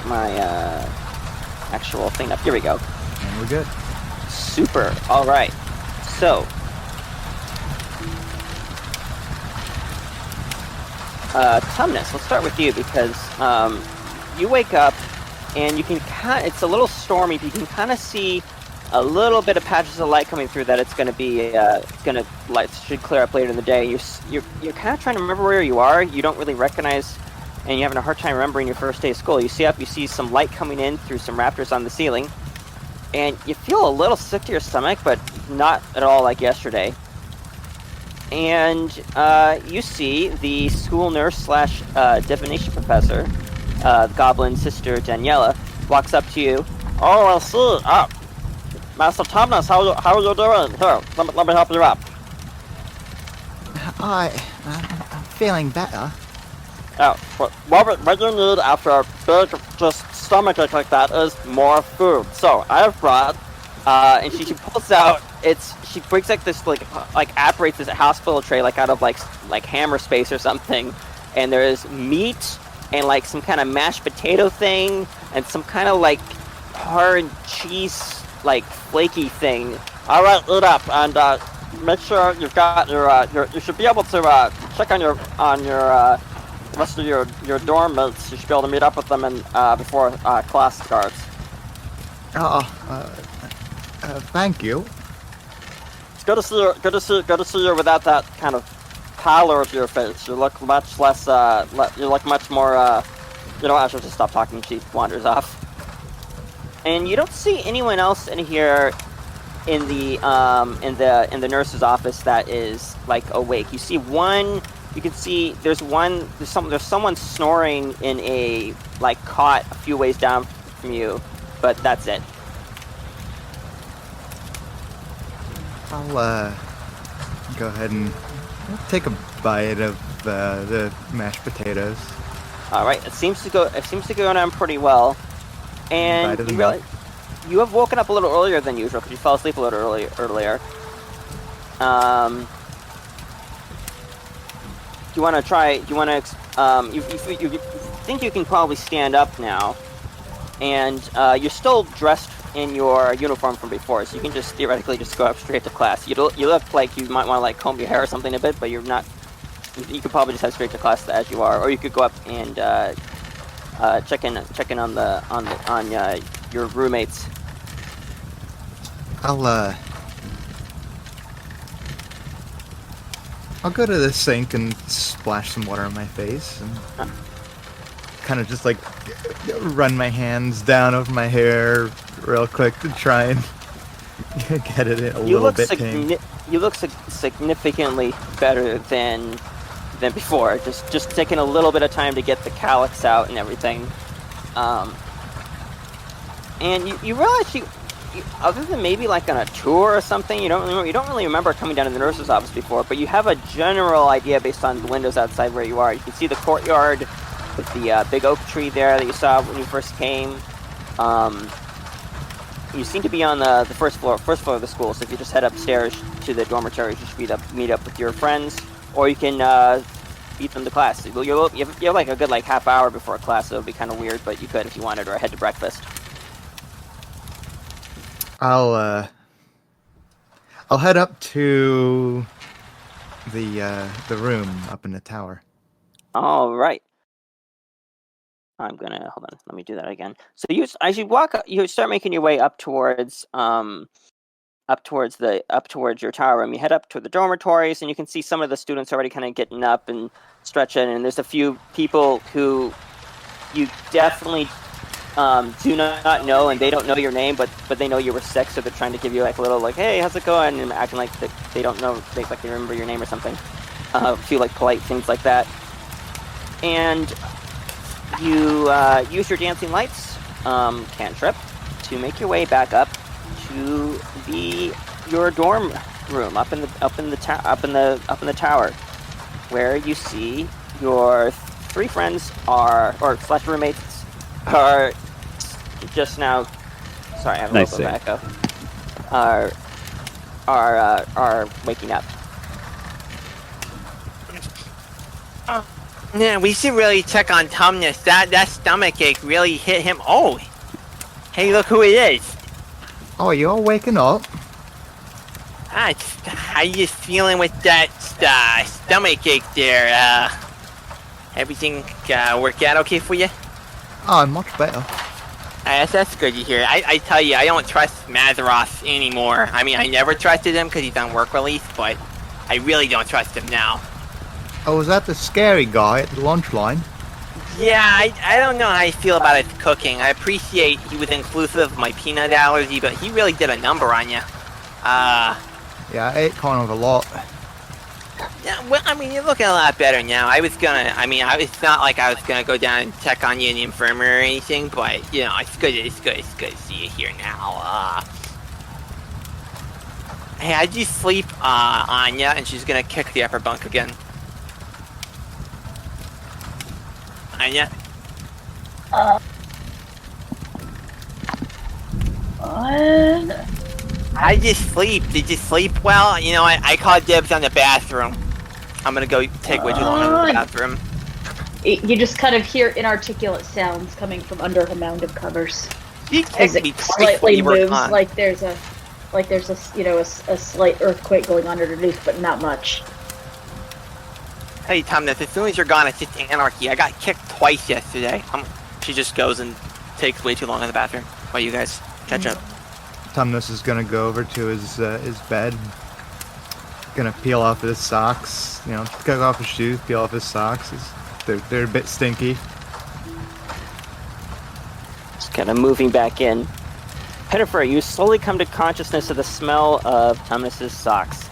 my actual thing up. Here we go. And we're good. Super. All right. So, Tumnus, let's start with you because you wake up and you can it's a little stormy, but you can kind of see a little bit of patches of light coming through that it's going to be light should clear up later in the day. You're kind of trying to remember where you are. You don't really recognize, and you're having a hard time remembering your first day of school. You see up, you see some light coming in through some rafters on the ceiling, and you feel a little sick to your stomach, but not at all like yesterday. And you see the school nurse slash divination professor, Goblin Sister Daniela, walks up to you. Oh, I see. Master Tumnus, how are you doing? Here, let me help you up. I'm feeling better. Oh, what you need after a big stomachache like that is more food. So I have brought, and she pulls out. She breaks like this operates this hospital tray out of like hammer space or something, and there's meat and like some kind of mashed potato thing and some kind of like hard cheese flaky thing. All right, eat up and make sure you've got you should be able to check on your rest of your dorm mates. You should be able to meet up with them before class starts. Thank you. It's good to see you. Good to see you without that kind of pallor to your face. You look much less. You look much more. I should just stop talking. She wanders off. And you don't see anyone else in here, in the nurse's office that is awake. You see one. You can see there's someone snoring in a cot a few ways down from you, but that's it. I'll go ahead and take a bite of the mashed potatoes. All right, it seems to go down pretty well. And you realize you have woken up a little earlier than usual because you fell asleep a little earlier. Do you want to try? Do you want to? You think you can probably stand up now, and you're still dressed in your uniform from before, so you can just theoretically just go up straight to class. You look like you might want to comb your hair or something a bit, but you're not. You could probably just head straight to class as you are, or you could go up and check in on your roommates. I'll go to the sink and splash some water on my face and kind of just run my hands down over my hair real quick to try and get it in a little bit pink. You look significantly better than before. Just taking a little bit of time to get the calyx out and everything. And you realize other than maybe on a tour or something, you don't really remember coming down to the nurse's office before, but you have a general idea based on the windows outside where you are. You can see the courtyard with the big oak tree there that you saw when you first came. You seem to be on the first floor of the school, so if you just head upstairs to the dormitories, you should meet up with your friends, or you can beat them to class. You have a good half hour before class, so it would be kind of weird, but you could if you wanted, or head to breakfast. I'll head up to the room up in the tower. All right. I'm gonna hold on. Let me do that again. So as you walk, you start making your way up towards your tower room. You head up to the dormitories, and you can see some of the students already kind of getting up and stretching. And there's a few people who you definitely do not know, and they don't know your name, but they know you were sick, so they're trying to give you a little hey, how's it going, and acting like they don't know, they remember your name or something. A few polite things like that. And you use your dancing lights cantrip to make your way back up to your dorm room up in the tower, where you see your three friends slash roommates are just now. Sorry, I have a little bit of echo. Are waking up. Yeah, we should really check on Tumnus. That stomach ache really hit him. Oh, hey, look who it is. Oh, you're all waking up. How you feeling with that stomach ache there? Everything work out okay for you? Oh, I'm much better. That's good to hear. I tell you, I don't trust Mazaroth anymore. I mean, I never trusted him because he's on work release, but I really don't trust him now. Oh, was that the scary guy at the lunch line? Yeah, I don't know how I feel about his cooking. I appreciate he was inclusive of my peanut allergy, but he really did a number on you. Yeah, I ate kind of a lot. Yeah, well, I mean, you're looking a lot better now. It's not like I was gonna go down and check on you in the infirmary or anything, but, you know, it's good to see you here now. Hey, how'd you sleep, Anya? And she's gonna kick the upper bunk again. Anya? What? How'd you sleep? Did you sleep well? You know, I called dibs on the bathroom. I'm gonna go take way too long in the bathroom. You just kind of hear inarticulate sounds coming from under a mound of covers. She As kicked me it twice when slightly you were moves, gone. like there's a slight earthquake going on underneath, but not much. Hey, Tumnus, as soon as you're gone, it's just anarchy. I got kicked twice yesterday. She just goes and takes way too long in the bathroom while you guys catch up. Tumnus is gonna go over to his bed. Gonna peel off his socks. You know, take off his shoes, peel off his socks. They're a bit stinky. Just kind of moving back in. Pinnefer, you slowly come to consciousness of the smell of Tumnus's socks.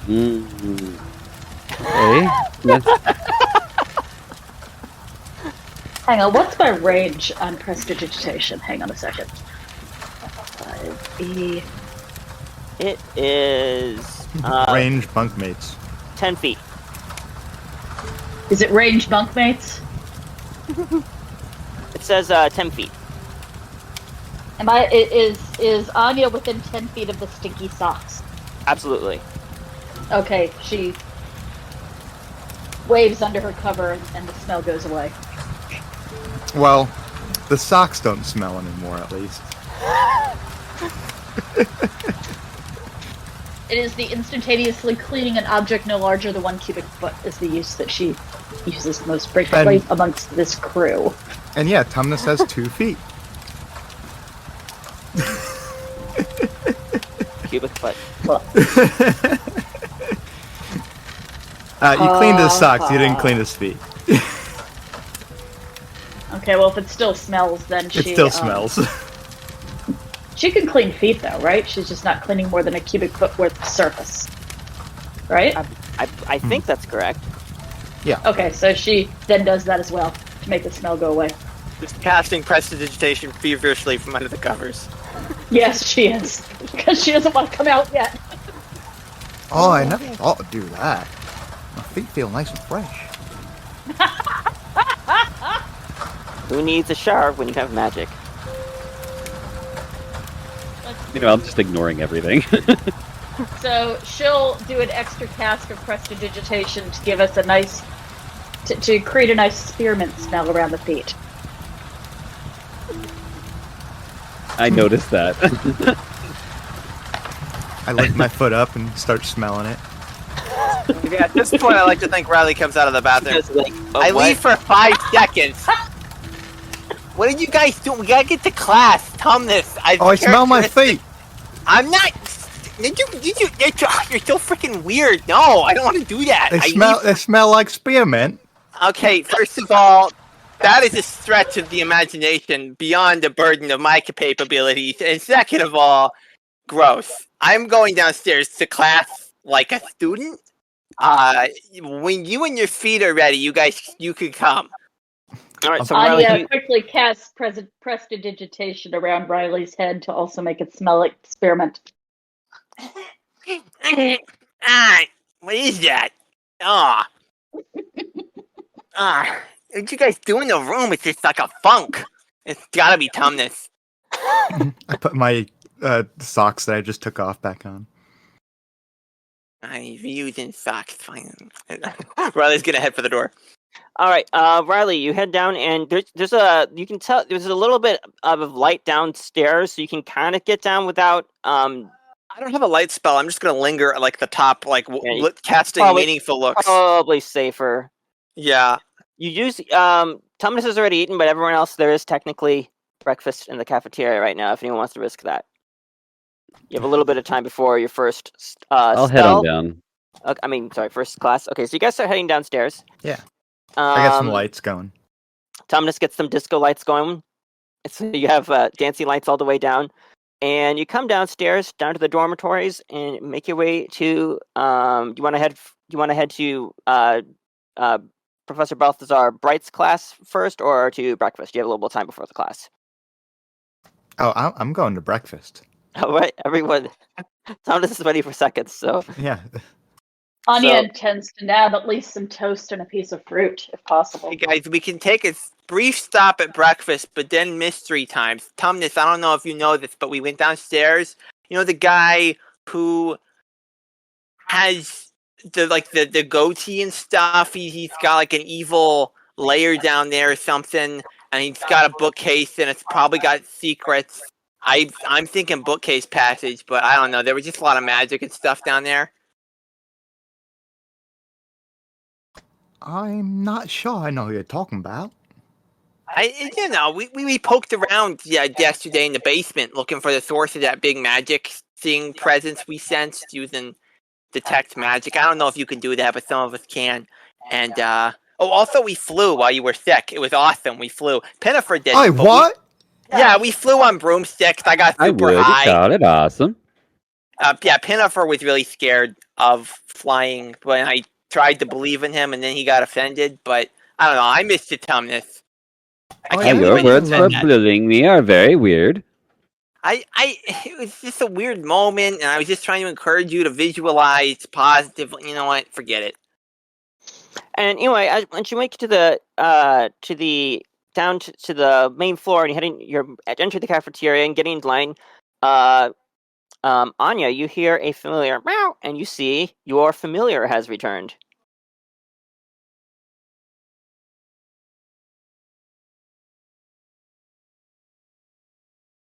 Hey? Hang on, what's my range on prestidigitation? Hang on a second. 5e. It is Range bunkmates. 10 feet. Is it range bunkmates? It says 10 feet. Is Anya within 10 feet of the stinky socks? Absolutely. Okay, she waves under her cover and the smell goes away. Well, the socks don't smell anymore, at least. It is the instantaneously cleaning an object no larger than 1 cubic foot is the use that she uses most frequently And- amongst this crew. And yeah, Tumnus has 2 feet. Cubic foot. Well, You cleaned his socks, you didn't clean his feet. okay, well if it still smells, then It she still smells. She can clean feet though, right? She's just not cleaning more than a cubic foot worth of surface. Right? I think that's correct. Yeah. Okay, so she then does that as well to make the smell go away. Just casting prestidigitation feverishly from under the covers. Yes, she is. Because she doesn't want to come out yet. Oh, I never thought to do that. My feet feel nice and fresh. Who needs a shower when you have magic? You know, I'm just ignoring everything. So she'll do an extra cast of prestidigitation to give us a nice, to create a nice spearmint smell around the feet. I noticed that. I lift my foot up and start smelling it. Yeah, at this point, I like to think Riley comes out of the bathroom. Just like, I leave for 5 seconds. What did you guys do? We gotta get to class. Tumnus. Oh, I smell my feet! I'm not. You're so freaking weird. No, I don't want to do that. They smell like spearmint. Okay, first of all, that is a stretch of the imagination beyond the burden of my capabilities. And second of all, gross. I'm going downstairs to class like a student. When you and your feet are ready, you can come. all right, so Riley, Anya quickly casts prestidigitation around Riley's head to also make it smell like spearmint. What is that? What you guys do in the room? It's just like a funk. It's gotta be Tumnus. I put my socks that I just took off back on. I'm using socks. Fine. Riley's gonna head for the door. All right, Riley, you head down, and there's you can tell there's a little bit of light downstairs, so you can kind of get down without I don't have a light spell. I'm just gonna linger at like the top, like casting probably- meaningful looks. probably safer. Yeah. You use Tumnus has already eaten, but everyone else there is technically breakfast in the cafeteria right now. If anyone wants to risk that, you have a little bit of time before your first. I'll head on down. I mean, sorry, first class. Okay, so you guys start heading downstairs. Yeah. I got some lights going. Tumnus gets some disco lights going. So you have dancing lights all the way down. And you come downstairs, down to the dormitories, and make your way to. You want to head to Professor Balthazar Bright's class first, or to breakfast? You have a little bit of time before the class. Oh, I'm going to breakfast. All right, everyone. Tumnus is ready for seconds. So Yeah. Anya So- intends to nab at least some toast and a piece of fruit, if possible. Hey guys, we can take a brief stop at breakfast, but then mystery times. Tumnus, I don't know if you know this, but we went downstairs. You know the guy who has the goatee and stuff. He's got like an evil lair down there or something, and he's got a bookcase, and it's probably got secrets. I'm thinking bookcase passage, but I don't know. There was just a lot of magic and stuff down there. I'm not sure I know who you're talking about. We poked around yesterday in the basement looking for the source of that big magic thing presence we sensed using detect magic. I don't know if you can do that, but some of us can. And also we flew while you were sick. It was awesome. We flew. Pinnefer did. Hey, what? We flew on broomsticks. I got I super would. high. It sounded awesome. Pinnefer was really scared of flying when I tried to believe in him, and then he got offended. But I don't know. I missed it, Tumnus. I Oh, can't yeah, believe Your I didn't words say for that. bullying me are very weird. It was just a weird moment, and I was just trying to encourage you to visualize positive. You know what? Forget it. And anyway, once you make it to the to the main floor, and you're entering the cafeteria and getting in line. Anya, you hear a familiar meow, and you see your familiar has returned.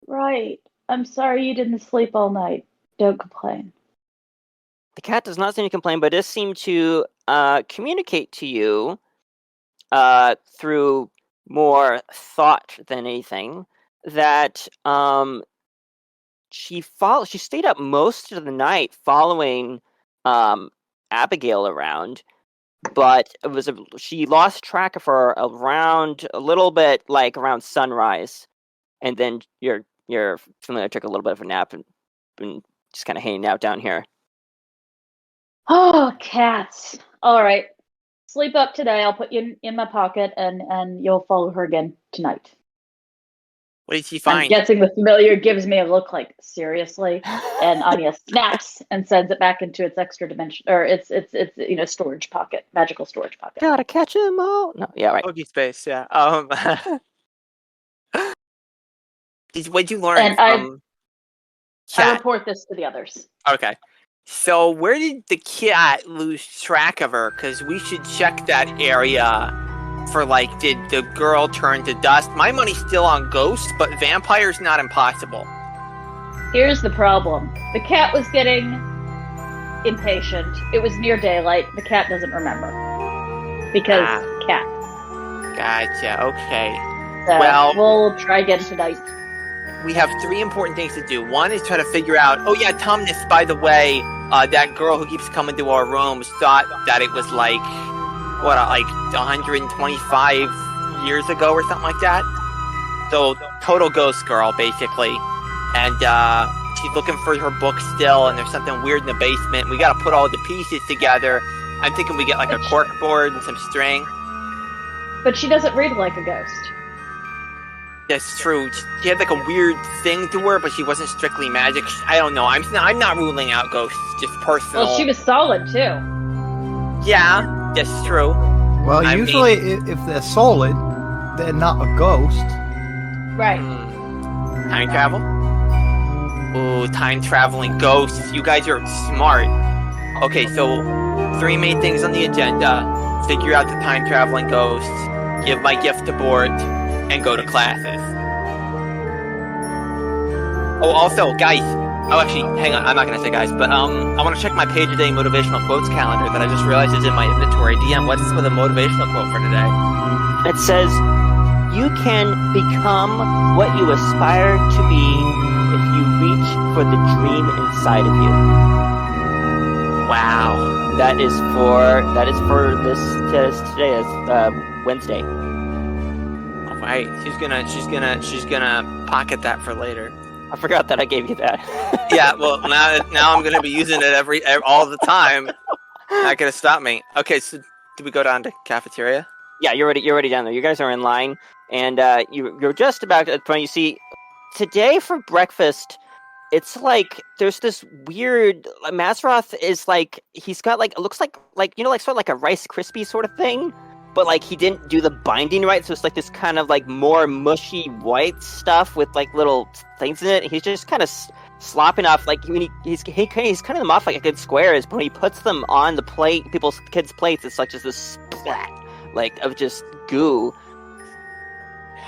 Right. I'm sorry you didn't sleep all night. Don't complain. The cat does not seem to complain, but does seem to communicate to you through more thought than anything that she stayed up most of the night following Abigail around, but she lost track of her around a little bit like around sunrise, and then your familiar took a little bit of a nap and been just kind of hanging out down here. Oh, cats. All right. Sleep up today. I'll put you in my pocket, and you'll follow her again tonight. What did she I'm find? guessing the familiar gives me a look like, seriously? And Anya snaps and sends it back into its extra dimension, or its storage pocket, magical storage pocket. Gotta catch 'em all. No, yeah, right. Poke space, yeah. What'd you learn And from I cat? report this to the others. Okay. So where did the cat lose track of her? Because we should check that area for, like, did the girl turn to dust? My money's still on ghosts, but vampires not impossible. Here's the problem. The cat was getting impatient. It was near daylight. The cat doesn't remember. Because cat. Gotcha, okay. So Well- we'll try again tonight. We have 3 important things to do. One is try to figure out, Tumnus, by the way, that girl who keeps coming to our rooms thought that it was like 125 years ago or something like that. So, total ghost girl, basically. And she's looking for her book still, and there's something weird in the basement. We gotta put all the pieces together. I'm thinking we get like a cork board and some string. But she doesn't read like a ghost. That's true. She had like a weird thing to her, but she wasn't strictly magic. I don't know. I'm not ruling out ghosts, just personal. Well, she was solid, too. Yeah, that's true. Well, I usually if they're solid, they're not a ghost. Right. Time travel? Ooh, time traveling ghosts. You guys are smart. Okay, so 3 main things on the agenda. Figure out the time-traveling ghost, give my gift to Bort, and go to classes. Oh, also, guys. Oh, actually, hang on. I'm not going to say guys, but I want to check my page-a-day motivational quotes calendar that I just realized is in my inventory. DM, what's the motivational quote for today? It says, "You can become what you aspire to be if you reach for the dream inside of you." Wow. That is for this today is Wednesday. All right, she's gonna pocket that for later. I forgot that I gave you that. Yeah, well now I'm gonna be using it all the time. Not gonna stop me. Okay, so do we go down to cafeteria? Yeah, you're already down there. You guys are in line, and you're just about at the point. You see, today for breakfast, it's like there's this weird. Mazroth is like he's got like it looks like sort of like a Rice Krispie sort of thing, but like he didn't do the binding right, so it's like this kind of like more mushy white stuff with like little things in it. He's just kind of slopping off like when he's cutting them off like a good squares, but when he puts them on the plate, kids' plates, it's like just this splat like of just goo.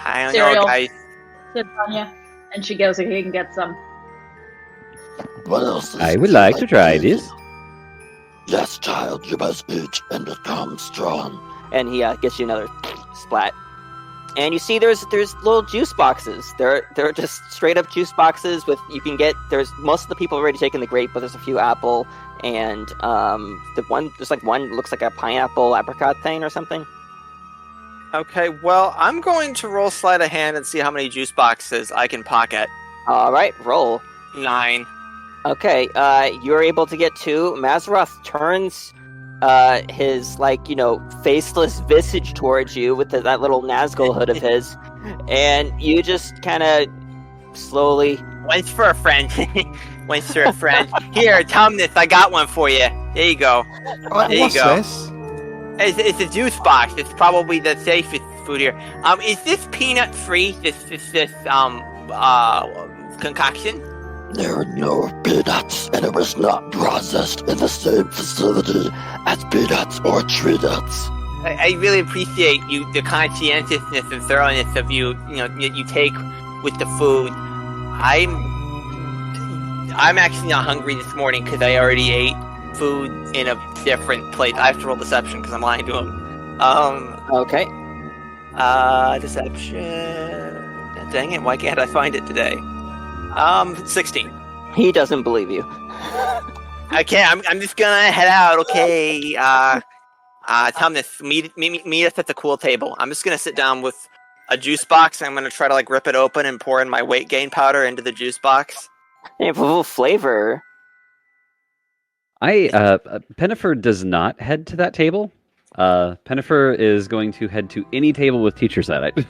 I don't Cereal. know, guys. Said Anya, and she goes ahead and gets some. What else is I would like to try this. Yes, child, you must eat and become strong. And he gets you another splat. And you see there's little juice boxes. They're just straight up juice boxes with there's most of the people already taken the grape, but there's a few apple and there's like one looks like a pineapple apricot thing or something. Okay, well, I'm going to roll sleight of hand and see how many juice boxes I can pocket. All right, roll. 9. Okay, you're able to get 2. Mazroth turns his faceless visage towards you with that little Nazgul hood of his, and you just kind of slowly. One's for a friend. One's for a friend. Here, Tumnus, I got one for you. There you go. There you go. This? It's a juice box. It's probably the safest food here. Is this peanut free? This concoction? There are no peanuts, and it was not processed in the same facility as peanuts or tree nuts. I really appreciate the conscientiousness and thoroughness of you take with the food. I'm actually not hungry this morning because I already ate food in a different place. I have to roll deception because I'm lying to him. Okay. Deception. Dang it! Why can't I find it today? 16. He doesn't believe you. Okay, I'm just gonna head out. Okay. Tumnus, meet us at the cool table. I'm just gonna sit down with a juice box. And I'm gonna try to rip it open and pour in my weight gain powder into the juice box. They have a little flavor. Pinnefer does not head to that table. Pinnefer is going to head to any table with teachers at it.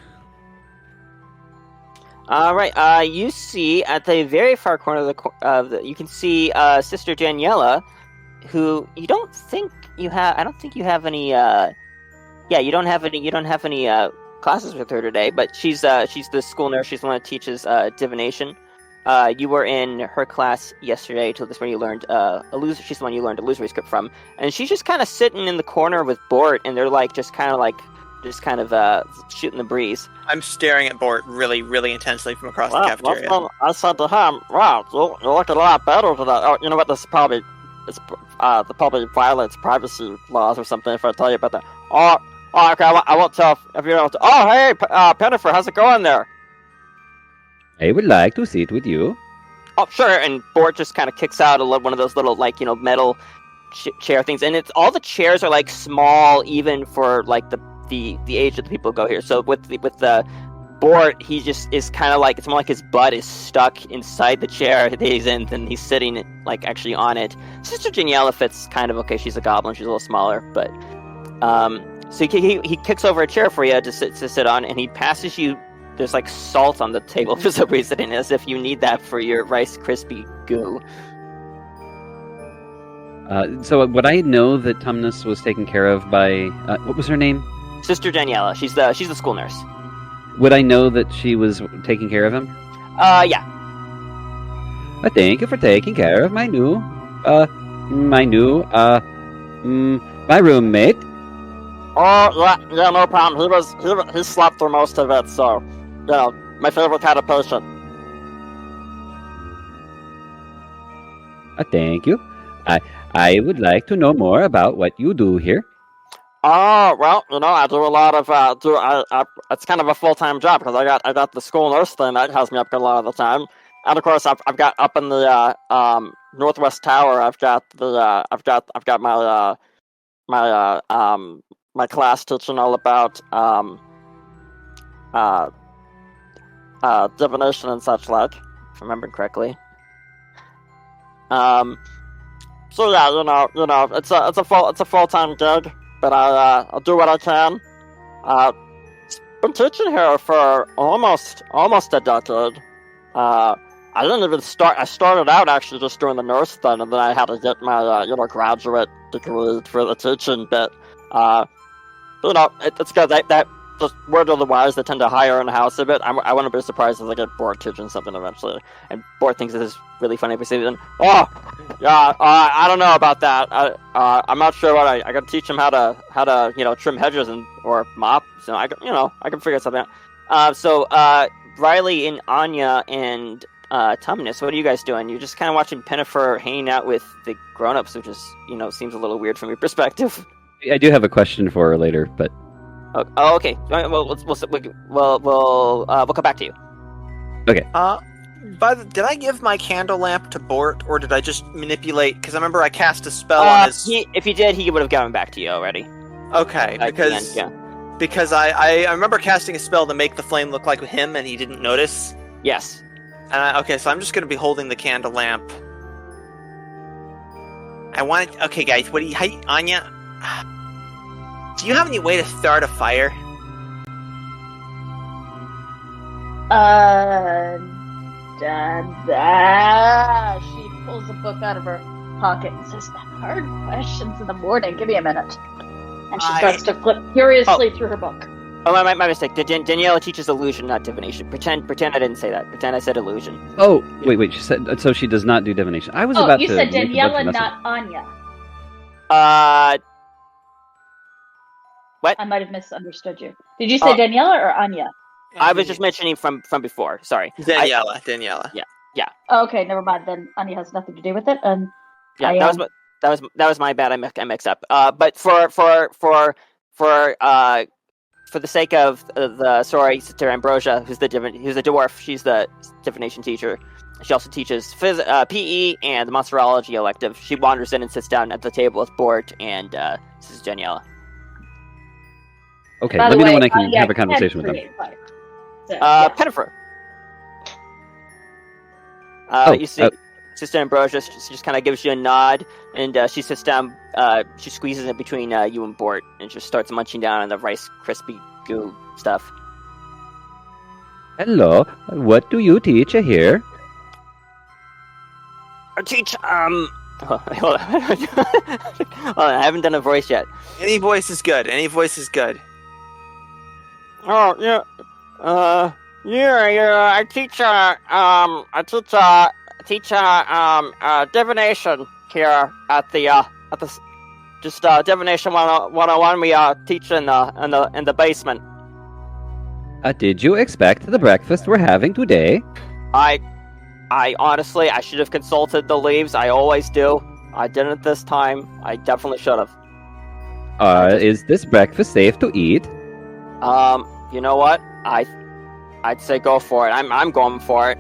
All right. You see at the very far corner of the you can see Sister Daniela, who you don't think you have. I don't think you have any. You don't have any classes with her today. But she's the school nurse. She's the one that teaches divination. You were in her class yesterday. Till this when you learned she's the one you learned illusory script from, and she's just kind of sitting in the corner with Bort, and they're just kind of shooting the breeze. I'm staring at Bort really, really intensely from across the cafeteria. I said to him, "Wow, you look a lot better today." Oh, you know what? This probably probably violates privacy laws or something if I tell you about that. Oh, okay. I won't tell if you don't. Oh, hey, Pinnefer, how's it going there? I would like to sit with you. Oh, sure. And Bort just kind of kicks out one of those little metal chair things, and all the chairs are small, even for the age of the people who go here. So with the Bort, he just is kind of it's more like his butt is stuck inside the chair that he's in than he's sitting actually on it. Sister Daniela fits kind of okay. She's a goblin. She's a little smaller, but so he kicks over a chair for you to sit on, and he passes you. There's salt on the table for some reason, as if you need that for your Rice Krispie goo. So would I know that Tumnus was taken care of by what was her name? Sister Daniela. She's the school nurse. Would I know that she was taking care of him? Yeah. Thank you for taking care of my new my new, my roommate. Oh, yeah, no problem. He slept through most of it, so, my favorite kind of patient. Thank you. I would like to know more about what you do here. Oh, well, I do a lot of, it's kind of a full-time job, because I got the school nurse thing that has me up a lot of the time. And of course, I've got up in the, Northwest Tower, I've got my class teaching all about, divination and such like, if I remember correctly. So yeah, it's a full-time gig, but I'll do what I can. Been teaching here for almost a decade. I didn't even start. I started out actually just doing the nurse thing, and then I had to get my graduate degree for the teaching bit. It's good. That just word of the wise, they tend to hire in house a bit. I wouldn't be surprised if I get bored teaching something eventually. And bored thinks this is really funny for season. Oh, yeah. I don't know about that. I'm not sure what I gotta teach him how to trim hedges or mop. So I can figure something out. So Riley and Anya and Tumnus, what are you guys doing? You're just kind of watching Pinnefer hanging out with the grown-ups, which is seems a little weird from your perspective. I do have a question for her later, but. Oh, okay. Well, we'll come back to you. Okay. Did I give my candle lamp to Bort, or did I just manipulate? Because I remember I cast a spell on his. If he did, he would have gotten back to you already. Okay, because I remember casting a spell to make the flame look like him, and he didn't notice. Yes. Okay, so I'm just gonna be holding the candle lamp. Okay, guys, hey, Anya. Do you have any way to start a fire? She pulls a book out of her pocket and says, "Hard questions in the morning. Give me a minute." And she starts to flip furiously through her book. Oh, my mistake. Daniela teaches illusion, not divination. Pretend I didn't say that. Pretend I said illusion. Oh, wait. She said so. She does not do divination. I was about to. You said make a bunch of Daniela, messes. not Anya. What? I might have misunderstood you. Did you say Daniela or Anya? I was just mentioning from before. Sorry. Daniela. Yeah. Okay, never mind. Then Anya has nothing to do with it. And yeah, that was my bad. I mixed up. But for the sake of the Sister Ambrosia, who's the dwarf, she's the divination teacher. She also teaches PE and the monsterology elective. She wanders in and sits down at the table with Bort and this is Daniela. Okay, let me know when I can have a conversation with them. So, Pinnefer. You see, Sister Ambrosia just kind of gives you a nod, and she sits down. She squeezes it between you and Bort, and just starts munching down on the Rice Krispie goo stuff. Hello, what do you teach here? I teach. Hold on. I haven't done a voice yet. Any voice is good. Oh, yeah. I teach divination here at the divination 101 we teach in the basement. Did you expect the breakfast we're having today? I honestly, I should have consulted the leaves. I always do. I didn't this time. I definitely should have. Is this breakfast safe to eat? You know what? I'd say go for it. I'm going for it.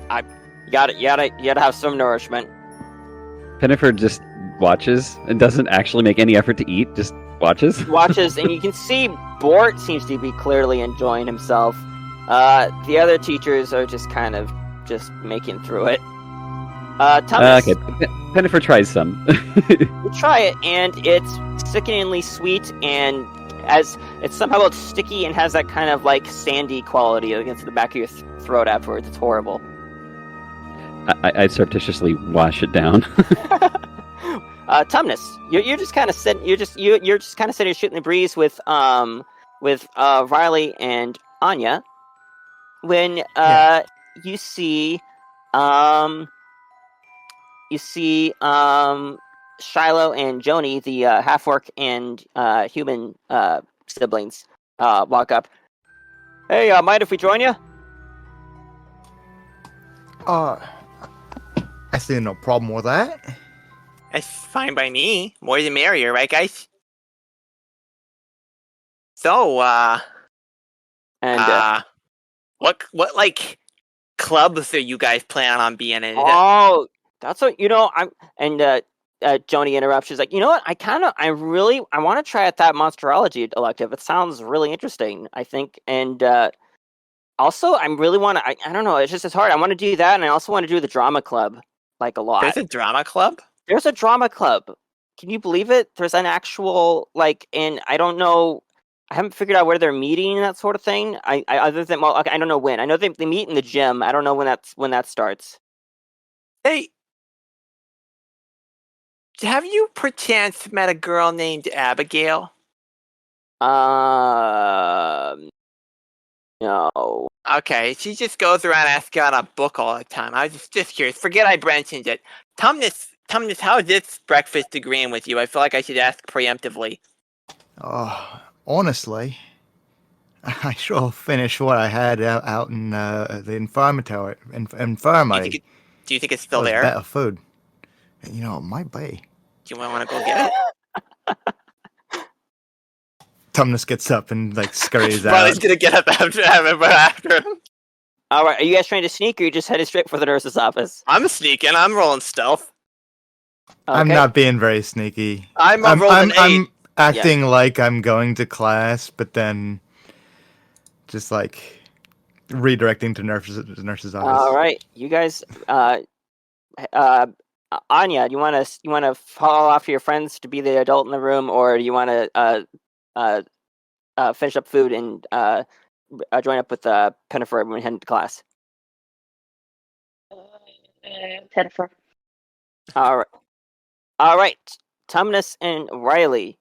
You gotta have some nourishment. Pinnefer just watches and doesn't actually make any effort to eat. Just watches. Watches, and you can see Bort seems to be clearly enjoying himself. The other teachers are just kind of just making through it. Thomas, Okay, Pinnefer tries some. you try it, and it's sickeningly sweet, and as it's somehow sticky and has that kind of like sandy quality against the back of your throat afterwards. It's horrible. I surreptitiously wash it down. Tumnus, you're just kind of sitting. You're just kind of sitting shooting the breeze with Riley and Anya when you see Shiloh and Joni, the half-orc and human siblings, walk up. Hey, mind if we join you? I see no problem with that. That's fine by me. More the merrier, right, guys? So, And what like clubs are you guys planning on being in? oh, that's what I'm. And Joni interrupts. She's like, you know what? I want to try out that monsterology elective. It sounds really interesting. I think, and also, I really want to. I don't know. It's hard. I want to do that, and I also want to do the drama club, like a lot. There's a drama club? There's a drama club. Can you believe it? There's an actual and I don't know. I haven't figured out where they're meeting and that sort of thing. I other than okay, I don't know when. I know they meet in the gym. I don't know when that starts. Hey, have you perchance met a girl named Abigail? No. Okay, she just goes around asking on a book all the time. I was just curious. Forget I mentioned it. Tumnus, how is this breakfast agreeing with you? I feel like I should ask preemptively. Honestly, I sure finished what I had out in the infirmary. Do you think it's still It was there? better food. It might be. Do you want to go get it? Tumnus gets up and scurries Well, he's out. gonna get up after him. All right. Are you guys trying to sneak, or are you just headed straight for the nurse's office? I'm sneaking. I'm rolling stealth. Okay. I'm not being very sneaky. I'm rolling 8. I'm acting like I'm going to class, but then just redirecting to nurse's office. All right. You guys. Anya, do you want to follow off your friends to be the adult in the room, or do you want to finish up food and join up with Pinnefer when we head into class? Pinnefer. All right. Tumnus and Riley,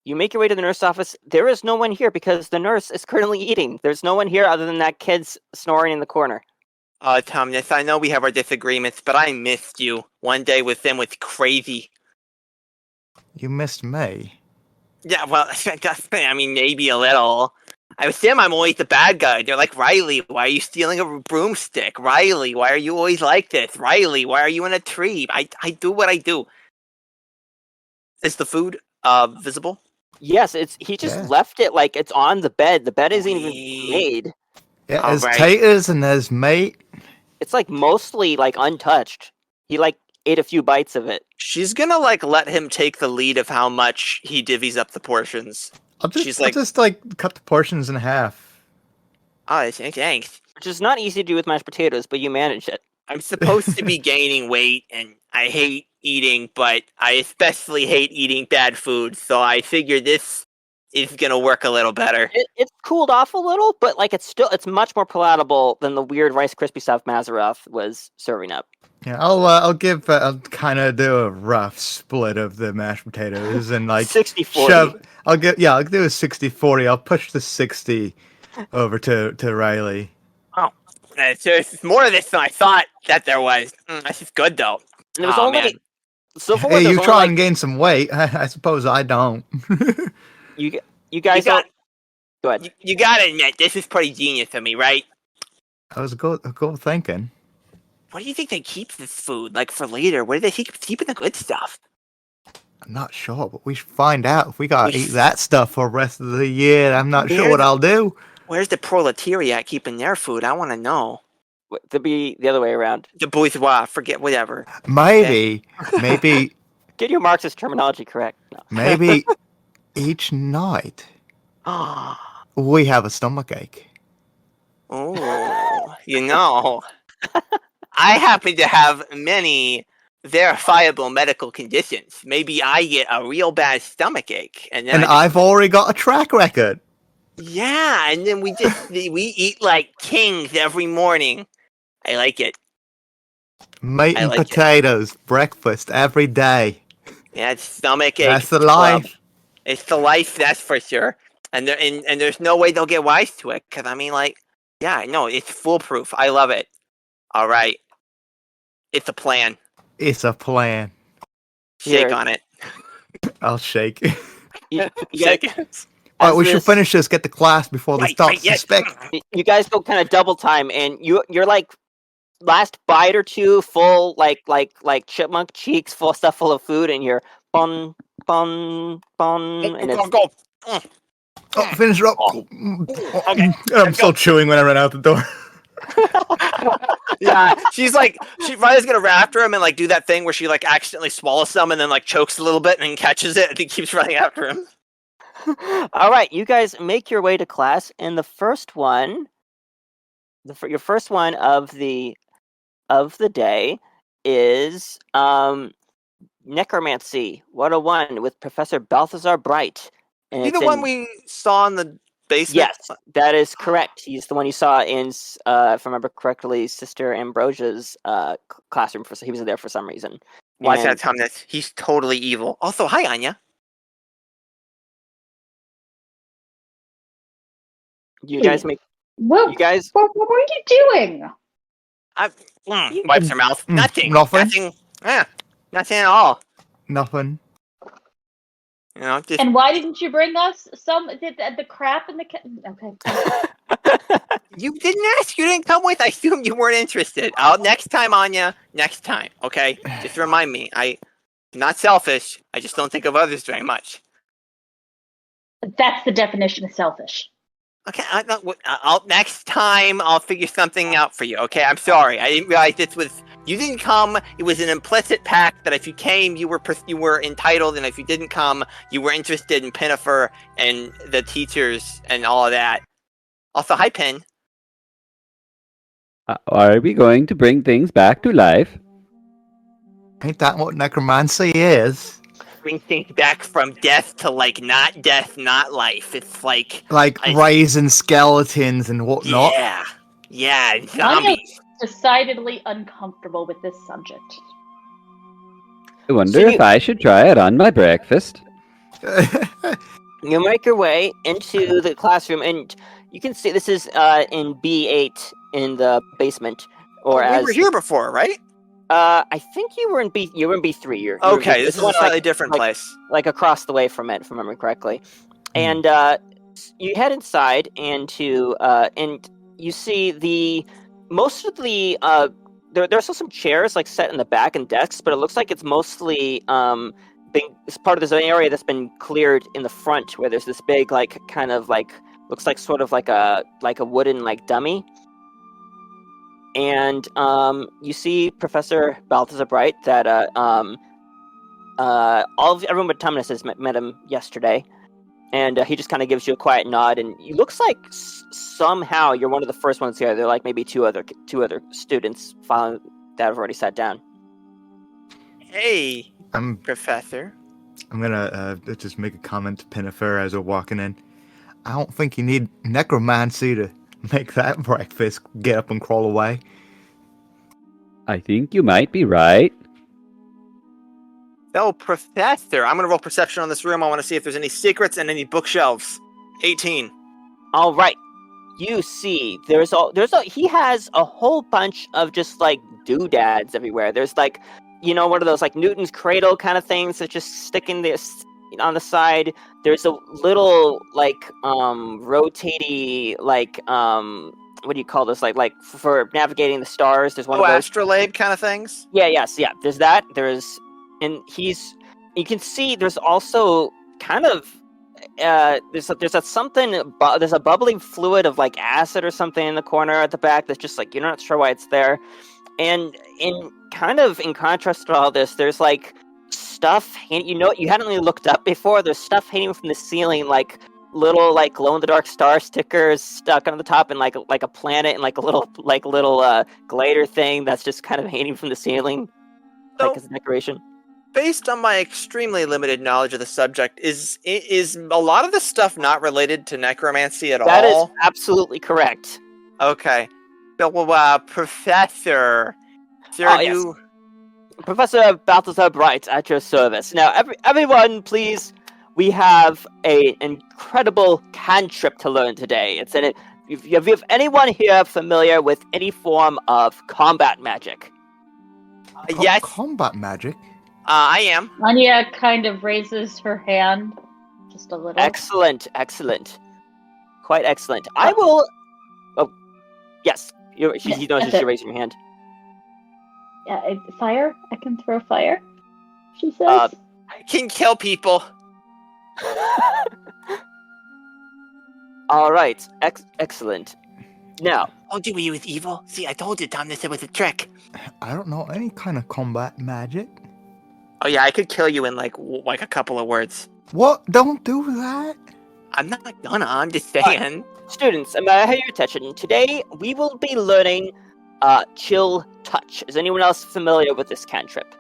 you make your way to the nurse's office. There is no one here because the nurse is currently eating. There's no one here other than that kid's snoring in the corner. Tumnus, I know we have our disagreements, but I missed you. One day with them was crazy. You missed me. Yeah, well, I mean, maybe a little. I with them, I'm always the bad guy. They're like, Riley, why are you stealing a broomstick? Riley, why are you always like this? Riley, why are you in a tree? I do what I do. Is the food visible? Yes, he just left it like it's on the bed. The bed isn't even made. Yeah, All there's right. taters and there's meat. It's mostly untouched. He ate a few bites of it. She's gonna let him take the lead of how much he divvies up the portions. I'll just cut the portions in half. Oh, thanks. Which is not easy to do with mashed potatoes, but you manage it. I'm supposed to be gaining weight, and I hate eating, but I especially hate eating bad food, so I figure this is gonna work a little better. It's cooled off a little, but it's much more palatable than the weird Rice Krispie stuff Mazaroth was serving up. Yeah, I'll kind of do a rough split of the mashed potatoes and 60-40. I'll do a 60-40. I'll push the 60 over to Riley. Oh, so it's more of this than I thought that there was. This is good though. And it was only man. so far. Hey, you only, try and gain some weight. I suppose I don't. You guys don't. Go ahead. You gotta admit, this is pretty genius of me, right? I was good thinking. What do you think they keep this food for later? Where do they keeping the good stuff? I'm not sure, but we should find out. If we gotta eat that stuff for the rest of the year, I'm not sure what I'll do. Where's the proletariat keeping their food? I want to know. To be the other way around. The bourgeois, forget whatever. Maybe. Get your Marxist terminology correct. No. Maybe each night we have a stomachache. Oh, I happen to have many verifiable medical conditions. Maybe I get a real bad stomachache, and I've already got a track record. Yeah, and then we eat like kings every morning. I like it. Meat and potatoes, breakfast every day. Yeah, it's stomachache. That's the life. It's the life, that's for sure. And there's no way they'll get wise to it, because it's foolproof. I love it. All right. It's a plan. It's a plan. Shake Here. on it. I'll shake. You, you Shake guys, it. Alright, as we should this- finish this, get to class before they Right, start right, to yes. suspect. You guys go kind of double time, and you're like last bite or two, full like chipmunk cheeks, full of food, and you're bun, and it's Go. Oh, finish her up. Okay, I'm still chewing when I run out the door. Yeah, Raya's gonna run after him and like do that thing where she like accidentally swallows some and then like chokes a little bit and then catches it and he keeps running after him. all right. You guys make your way to class, and the first one, your first one of the day is Necromancy 101 with Professor Balthazar Bright. And You it's the one in- we saw in the basement? Yes, that is correct. He's the one you saw in, if I remember correctly, Sister Ambrosia's classroom. He was there for some reason. Watch And that, Tumnus. He's totally evil. Also, hi, Anya. You guys make. What, You guys. what were you doing? Wipes her mouth. Nothing. Nothing? Nothing at all. Nothing. You know, just And why didn't you bring us the crap in the okay? you didn't ask. You didn't come with. I assumed you weren't interested. Next time, Anya. Next time, okay? Just remind me. I'm not selfish. I just don't think of others very much. That's the definition of selfish. Okay, next time I'll figure something out for you. Okay, I'm sorry. I didn't realize this was. You didn't come. It was an implicit pact that if you came, you were entitled, and if you didn't come, you were interested in Pinnefer and the teachers and all of that. Also, hi, Pin. Are we going to bring things back to life? Ain't that what necromancy is? Bring things back from death to like not death, not life. It's like Raising skeletons and whatnot. yeah, and zombies. Decidedly uncomfortable with this subject. I wonder if I should try it on my breakfast. You make your way into the classroom, and you can see this is in B8 in the basement, or we were here before, right? I think you were in B3. You're Okay, this is a one, slightly different like- place. like across the way from it, if I remember correctly. And you head inside and you see most of the there's still some chairs like set in the back and desks, but it looks like it's mostly it's part of this area that's been cleared in the front, where there's this big like kind of like looks like sort of like a wooden like dummy. And you see Professor Balthazar Bright that everyone but Tumnus has met him yesterday, and he just kind of gives you a quiet nod, and it looks like somehow you're one of the first ones here. There are like maybe two other students that have already sat down. Hey, I'm Professor. gonna just make a comment to Pinnefer as we're walking in. I don't think you need necromancy to make that breakfast get up and crawl away. I think you might be right. So, Professor, I'm gonna roll perception on this room. I want to see if there's any secrets and any bookshelves. 18. All right, you see, he has a whole bunch of just like doodads everywhere. There's like, one of those like Newton's cradle kind of things that just stick in this on the side. There's a little like rotating like what do you call this, like for navigating the stars. There's one of those astrolabe kind of things. Yeah. There's that. And you can see there's also kind of there's a bubbling fluid of like acid or something in the corner at the back that's just like you're not sure why it's there. And in contrast to all this, there's like stuff you hadn't really looked up before. There's stuff hanging from the ceiling, like little like glow in the dark star stickers stuck on the top, and like a planet and like a little glider thing that's just kind of hanging from the ceiling, So, like as a decoration. based on my extremely limited knowledge of the subject, is a lot of this stuff not related to necromancy at all? That is absolutely correct. Okay. So, Professor, sir, Yes. Professor Balthazar Bright at your service. Now, everyone, please. We have an incredible cantrip to learn today. If anyone here familiar with any form of combat magic? Yes. Combat magic? I am. Anya kind of raises her hand just a little. Excellent. Quite excellent. I will... Oh, yes. You knows you should raise your hand. Yeah, fire? I can throw fire, she says. I can kill people. All right. Excellent. Now... Oh, do we use evil? See, I told you, Tumnus, it was a trick. I don't know any kind of combat magic. Oh yeah, I could kill you in like a couple of words. What? Don't do that. I'm not gonna. I'm just saying. Students, may I have your attention? Today, we will be learning Chill Touch. Is anyone else familiar with this cantrip?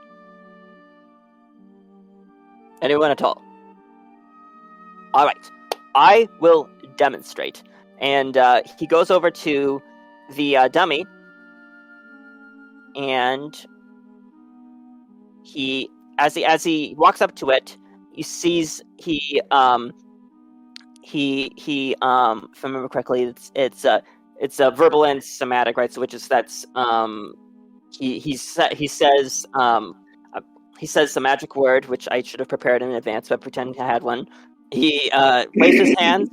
Anyone at all? Alright. I will demonstrate. And he goes over to the dummy. And he, as he walks up to it, he sees if I remember correctly, it's a verbal and somatic, right? So which is he says the magic word, which I should have prepared in advance, but pretend I had one. He waves his hands.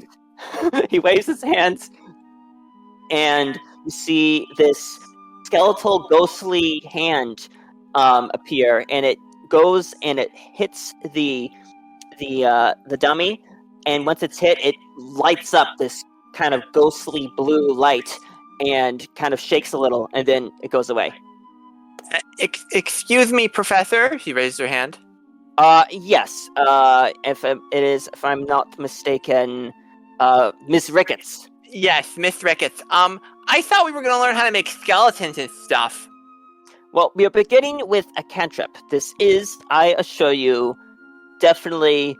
He waves his hands, and you see this skeletal, ghostly hand appear, and it goes and it hits the dummy. And once it's hit, it lights up this kind of ghostly blue light and kind of shakes a little, and then it goes away. Excuse me, Professor. She raised her hand. Yes. If I'm not mistaken, Miss Ricketts. Yes, Miss Ricketts. I thought we were going to learn how to make skeletons and stuff. Well, we are beginning with a cantrip. This is, I assure you, definitely,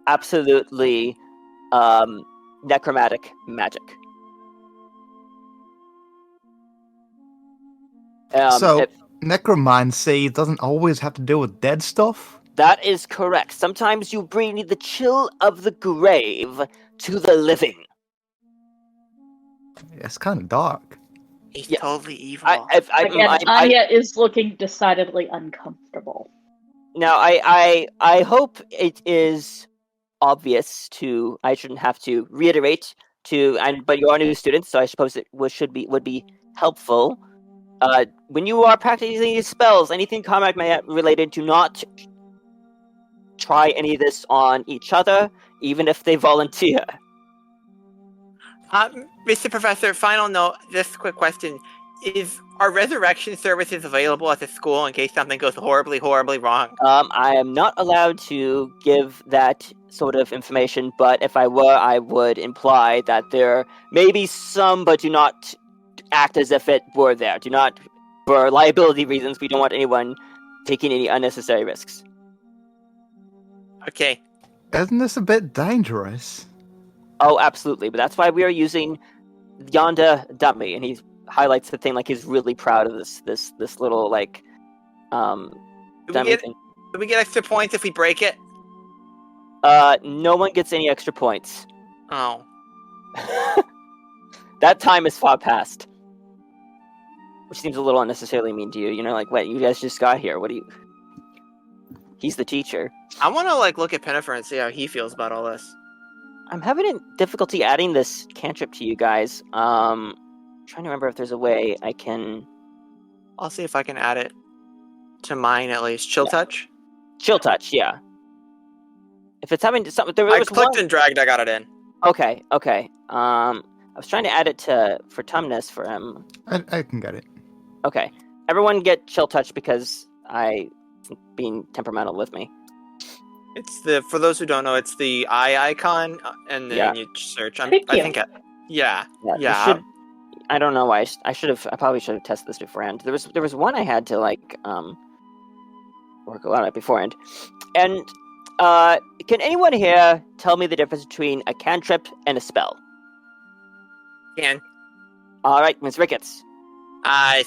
absolutely, necromantic magic. Necromancy doesn't always have to do with dead stuff? That is correct. Sometimes you bring the chill of the grave to the living. Yeah, it's kind of dark. He's totally evil. Anya is looking decidedly uncomfortable. Now, I hope it is obvious to. I shouldn't have to reiterate to. But you are new students, so I suppose it would be helpful. When you are practicing these spells, anything combat related, do not try any of this on each other, even if they volunteer. Mr. Professor, final note, just a quick question. Are resurrection services available at the school in case something goes horribly, horribly wrong? I am not allowed to give that sort of information, but if I were, I would imply that there may be some, but do not act as if it were there. Do not, for liability reasons, we don't want anyone taking any unnecessary risks. Okay. Isn't this a bit dangerous? Oh, absolutely. But that's why we are using yonder dummy, and he highlights the thing like he's really proud of this little like dummy thing. Do we get extra points if we break it? No one gets any extra points. Oh. That time is far past. Which seems a little unnecessarily mean to you. You know, like, what, you guys just got here. What do you... He's the teacher. I want to, like, look at Pinnefer and see how he feels about all this. I'm having difficulty adding this cantrip to you guys. Trying to remember if there's a way I can... I'll see if I can add it to mine at least. Chill touch? Chill touch, yeah. If it's having something... I clicked and dragged, I got it in. Okay. I was trying to add it for Tumnus for him. I can get it. Okay. Everyone get chill touch because being temperamental with me. It's for those who don't know, it's the eye icon, and then you search. I think. I don't know why. I probably should have tested this beforehand. There was one I had to like work on it beforehand. And can anyone here tell me the difference between a cantrip and a spell? Can. All right, Ms. Ricketts.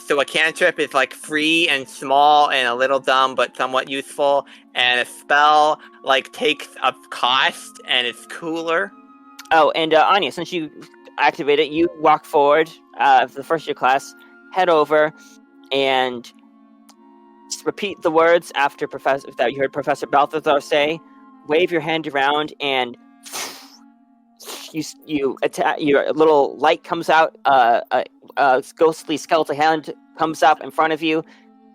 So a cantrip is like free and small and a little dumb, but somewhat useful. And a spell like takes a cost and it's cooler. Oh, and Anya, since you activate it, you walk forward for the first year class, head over, and repeat the words after that you heard Professor Balthazar say. Wave your hand around, and you attack. Your little light comes out. A ghostly skeletal hand comes up in front of you,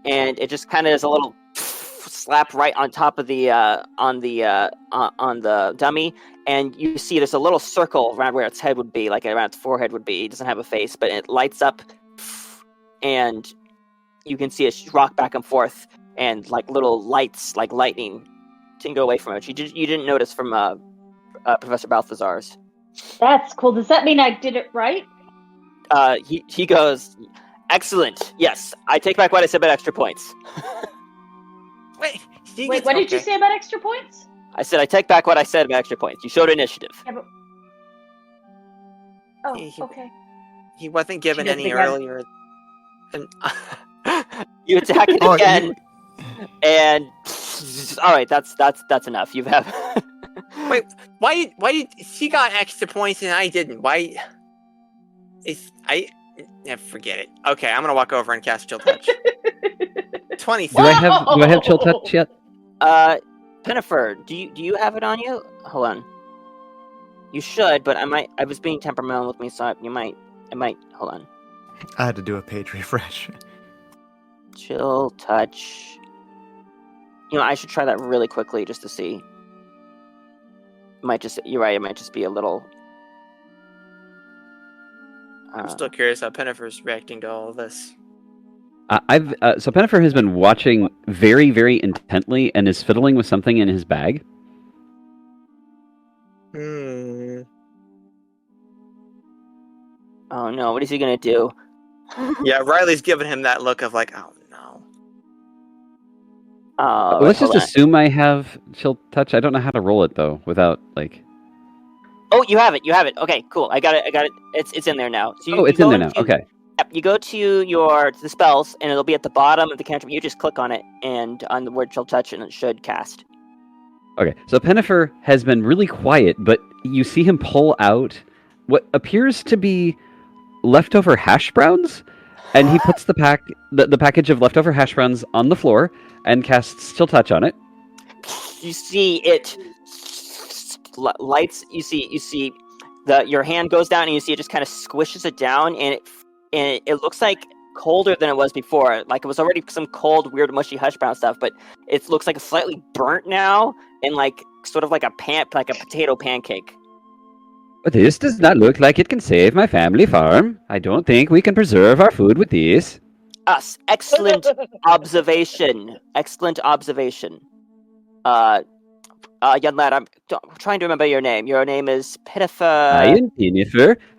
and it just kind of is a little slap right on top of the on the dummy, and you see there's a little circle around where its head would be, like around its forehead would be. It doesn't have a face, but it lights up, and you can see it rock back and forth, and like little lights, like lightning, can go away from it. You didn't notice from Professor Balthazar's. That's cool. Does that mean I did it right? He goes, excellent. Yes, I take back what I said about extra points. Wait, what did you say about extra points? I said I take back what I said about extra points. You showed initiative. Yeah, but... Oh, He- okay. He wasn't given She doesn't any think I'm- earlier. And, You attack it Oh, again, and all right, that's enough. You have. wait, why did she got extra points and I didn't? Why? Yeah, forget it. Okay, I'm gonna walk over and cast Chill Touch. 20. Do I have chill touch yet? Pinnefer, do you have it on you? Hold on. You should, but I was being temperamental with me, so I might. Hold on. I had to do a page refresh. Chill touch. I should try that really quickly just to see. You're right. It might just be a little. I'm still curious how Pinnefer's reacting to all of this. So Pinnefer has been watching very, very intently and is fiddling with something in his bag. Hmm. Oh no! What is he gonna do? Yeah, Riley's giving him that look of like, oh no. Let's just hold on. assume I have chill touch. I don't know how to roll it though without like. Oh, you have it. Okay, cool. I got it. It's in there now. So It's in there now. Okay. Yep, you go to the spells, and it'll be at the bottom of the cantrip. You just click on it, and on the word Chill Touch, and it should cast. Okay. So Pinnefer has been really quiet, but you see him pull out what appears to be leftover hash browns, and he puts the package of leftover hash browns on the floor and casts Chill Touch on it. You see it lights. You see your hand goes down, and you see it just kind of squishes it down, and it looks like colder than it was before. Like it was already some cold, weird, mushy hush brown stuff, but it looks like it's slightly burnt now, and like sort of like a potato pancake. But this does not look like it can save my family farm. I don't think we can preserve our food with these. Excellent observation. Young lad, I'm trying to remember your name. Your name is Pinnefer.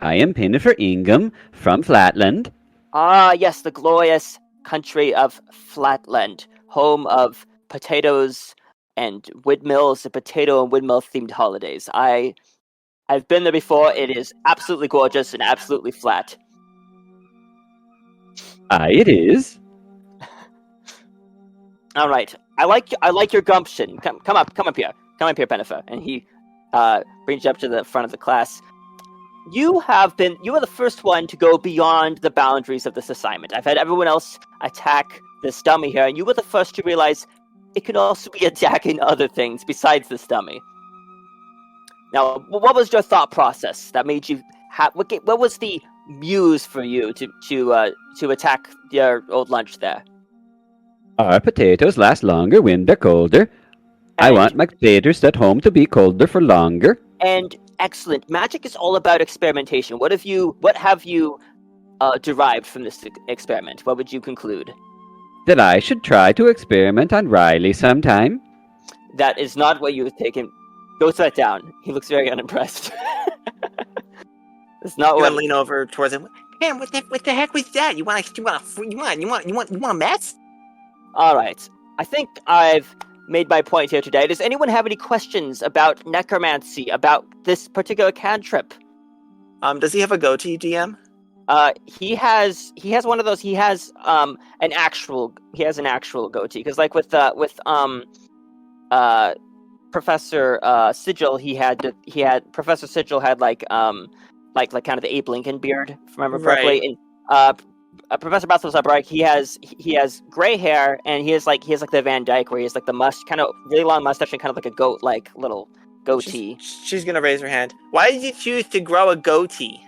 I am Pinnefer Ingham from Flatland. Ah, yes, the glorious country of Flatland, home of potatoes and windmills, and potato and windmill themed holidays. I've been there before. It is absolutely gorgeous and absolutely flat. It is. All right, I like your gumption. Come up here, Pinnefer. And he brings you up to the front of the class. You are the first one to go beyond the boundaries of this assignment. I've had everyone else attack this dummy here, and you were the first to realize it could also be attacking other things besides this dummy. Now, what was your thought process that made you? What was the muse for you to attack your old lunch there? Our potatoes last longer when they're colder. I want my potatoes at home to be colder for longer. And excellent. Magic is all about experimentation. What have you derived from this experiment? What would you conclude? That I should try to experiment on Riley sometime. That is not what you have taken. Go sit down. He looks very unimpressed. It's not You what. want to lean over towards him. Man, what the heck was that? You want a mess? All right. I think I've made my point here today. Does anyone have any questions about necromancy, about this particular cantrip? Does he have a goatee, DM? He has one of those. He has an actual goatee, because like with Professor Sigil, Professor Sigil had like kind of the Abe Lincoln beard, if I remember correctly. Right. And Professor Balthazar Bright, he has gray hair, and he has like the Van Dyke, where he has like the kind of really long mustache and kind of like a goat like little goatee. She's gonna raise her hand. Why did you choose to grow a goatee?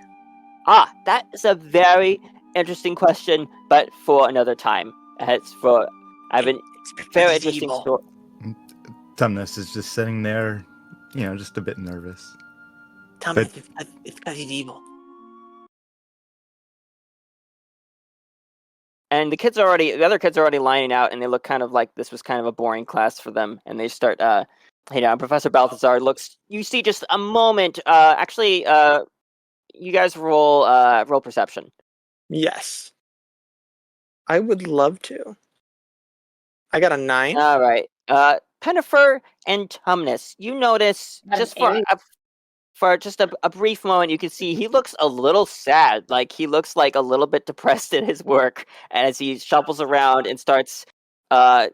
That is a very interesting question, but for another time. I have a very interesting story. Tumnus is just sitting there, just a bit nervous. Tumnus, it's because he's evil. And the other kids are already lining out, and they look kind of like this was kind of a boring class for them. And they start, Professor Balthazar you see just a moment, you guys roll perception. Yes. I would love to. I got a 9. All right. Pinnefer and Tumnus, you notice just for just a brief moment, you can see he looks a little sad. Like he looks like a little bit depressed in his work as he shuffles around and starts stacking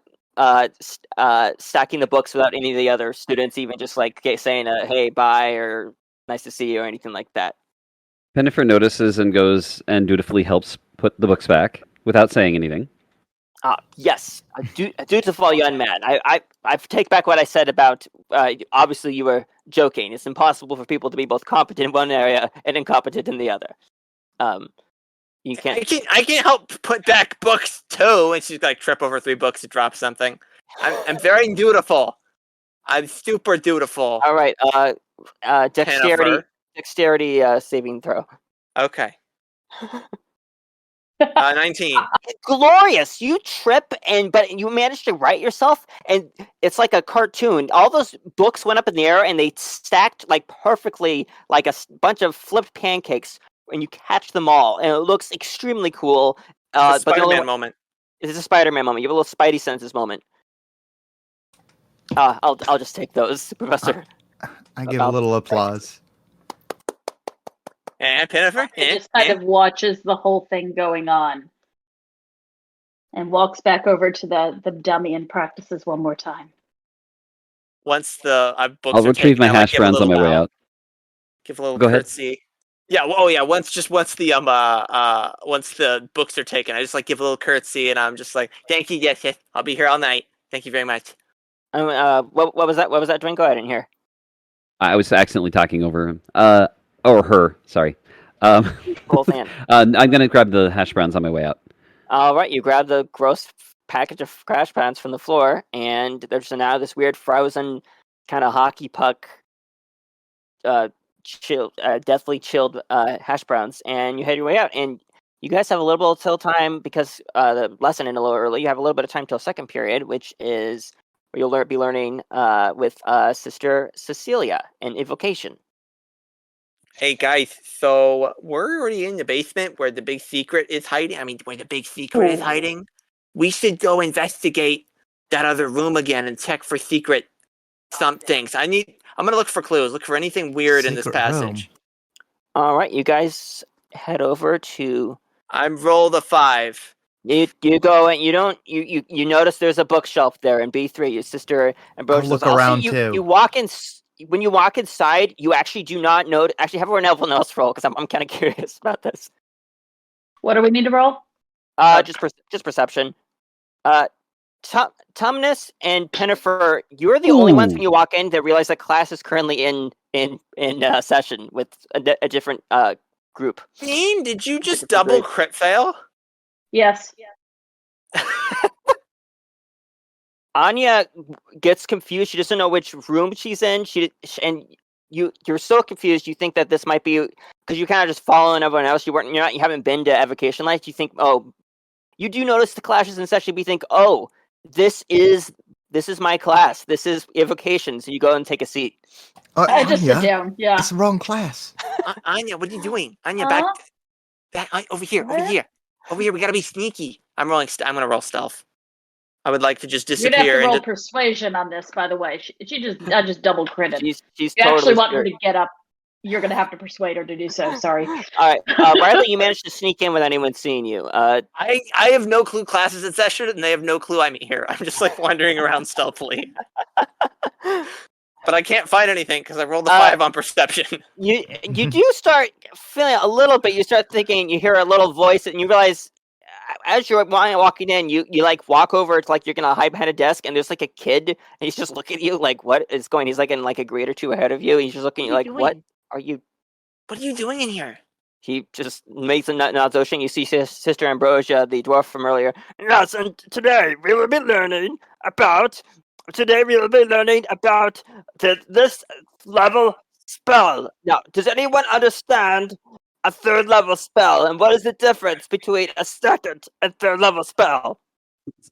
the books without any of the other students even just like saying hey, bye, or nice to see you, or anything like that. Pinnefer notices and goes and dutifully helps put the books back without saying anything. Yes, dutiful young man. I take back what I said about. Obviously, you were joking. It's impossible for people to be both competent in one area and incompetent in the other. You can't. I can't help put back books too. And she's like trip over 3 books to drop something. I'm very dutiful. I'm super dutiful. All right. Dexterity saving throw. Okay. 19. Glorious! You trip, but you managed to right yourself, and it's like a cartoon. All those books went up in the air, and they stacked like perfectly, like a bunch of flipped pancakes, and you catch them all, and it looks extremely cool. It's a Spider-Man moment. It's a Spider-Man moment. You have a little Spidey senses moment. I'll just take those, Professor. I give a little applause. And Pinnefer? He just kind of watches the whole thing going on and walks back over to the dummy and practices one more time. Once the books I'll retrieve my hash browns on my way out. Give a little Go curtsy. Ahead. Yeah. Well, yeah. Once the books are taken, I just like give a little curtsy, and I'm just like, "Thank you, yes, I'll be here all night. Thank you very much." What was that? What was that, Dwango? I didn't hear. I was accidentally talking over him. Or her, sorry. Both hand. I'm going to grab the hash browns on my way out. All right, you grab the gross package of crash browns from the floor, and there's now this weird frozen kind of hockey puck, deathly chilled hash browns, and you head your way out. And you guys have a little bit of time because the lesson ended a little early. You have a little bit of time till second period, which is where you'll be learning with Sister Cecilia and Evocation. Hey guys, so we're already in the basement where the big secret is hiding. I mean, where the big secret is hiding. We should go investigate that other room again and check for secret things. I'm gonna look for clues. Look for anything weird in this passage. All right, you guys head over to. I'm rolled a 5. You go and you notice there's a bookshelf there in B3. Your sister and brother. I'll look around too. You walk in. When you walk inside, you actually do not know. Actually, have everyone else roll because I'm kind of curious about this. What do we need to roll? Just perception. Tumnus and Pinnefer, you're the only ones when you walk in that realize that class is currently in session with a different group. Dean, did you just double crit fail? Yes. Anya gets confused. She doesn't know which room she's in. You're so confused. You think that this might be because you kind of just following everyone else. You haven't been to Evocation Lights. You think, you do notice the clashes in session. But you think, this is my class. This is Evocation. So you go and take a seat. I just sit down. Yeah, it's the wrong class. Anya, what are you doing? Anya, back over here. We gotta be sneaky. I'm gonna roll stealth. I would like to just disappear. You'd have to roll persuasion on this, by the way. I just double critted. She's you totally actually want scared. her to get up. You're going to have to persuade her to do so. Sorry. All right, Riley, you managed to sneak in without anyone seeing you. I have no clue classes in session, and they have no clue I'm here. I'm just like wandering around stealthily. But I can't find anything because I rolled a 5 on perception. You do start feeling a little bit. You start thinking. You hear a little voice, and you realize as you're walking in, you like walk over. It's like you're gonna hide behind a desk, and there's like a kid, and he's just looking at you like, "What is going?" He's like in like a grade or two ahead of you. And he's just looking at you like, "What are you?" What are you doing in here? He just makes a nods ocean. You see Sister Ambrosia, the dwarf from earlier. Yes, and today we will be learning about this level spell. Now, does anyone understand a third level spell, and what is the difference between a second and third level spell?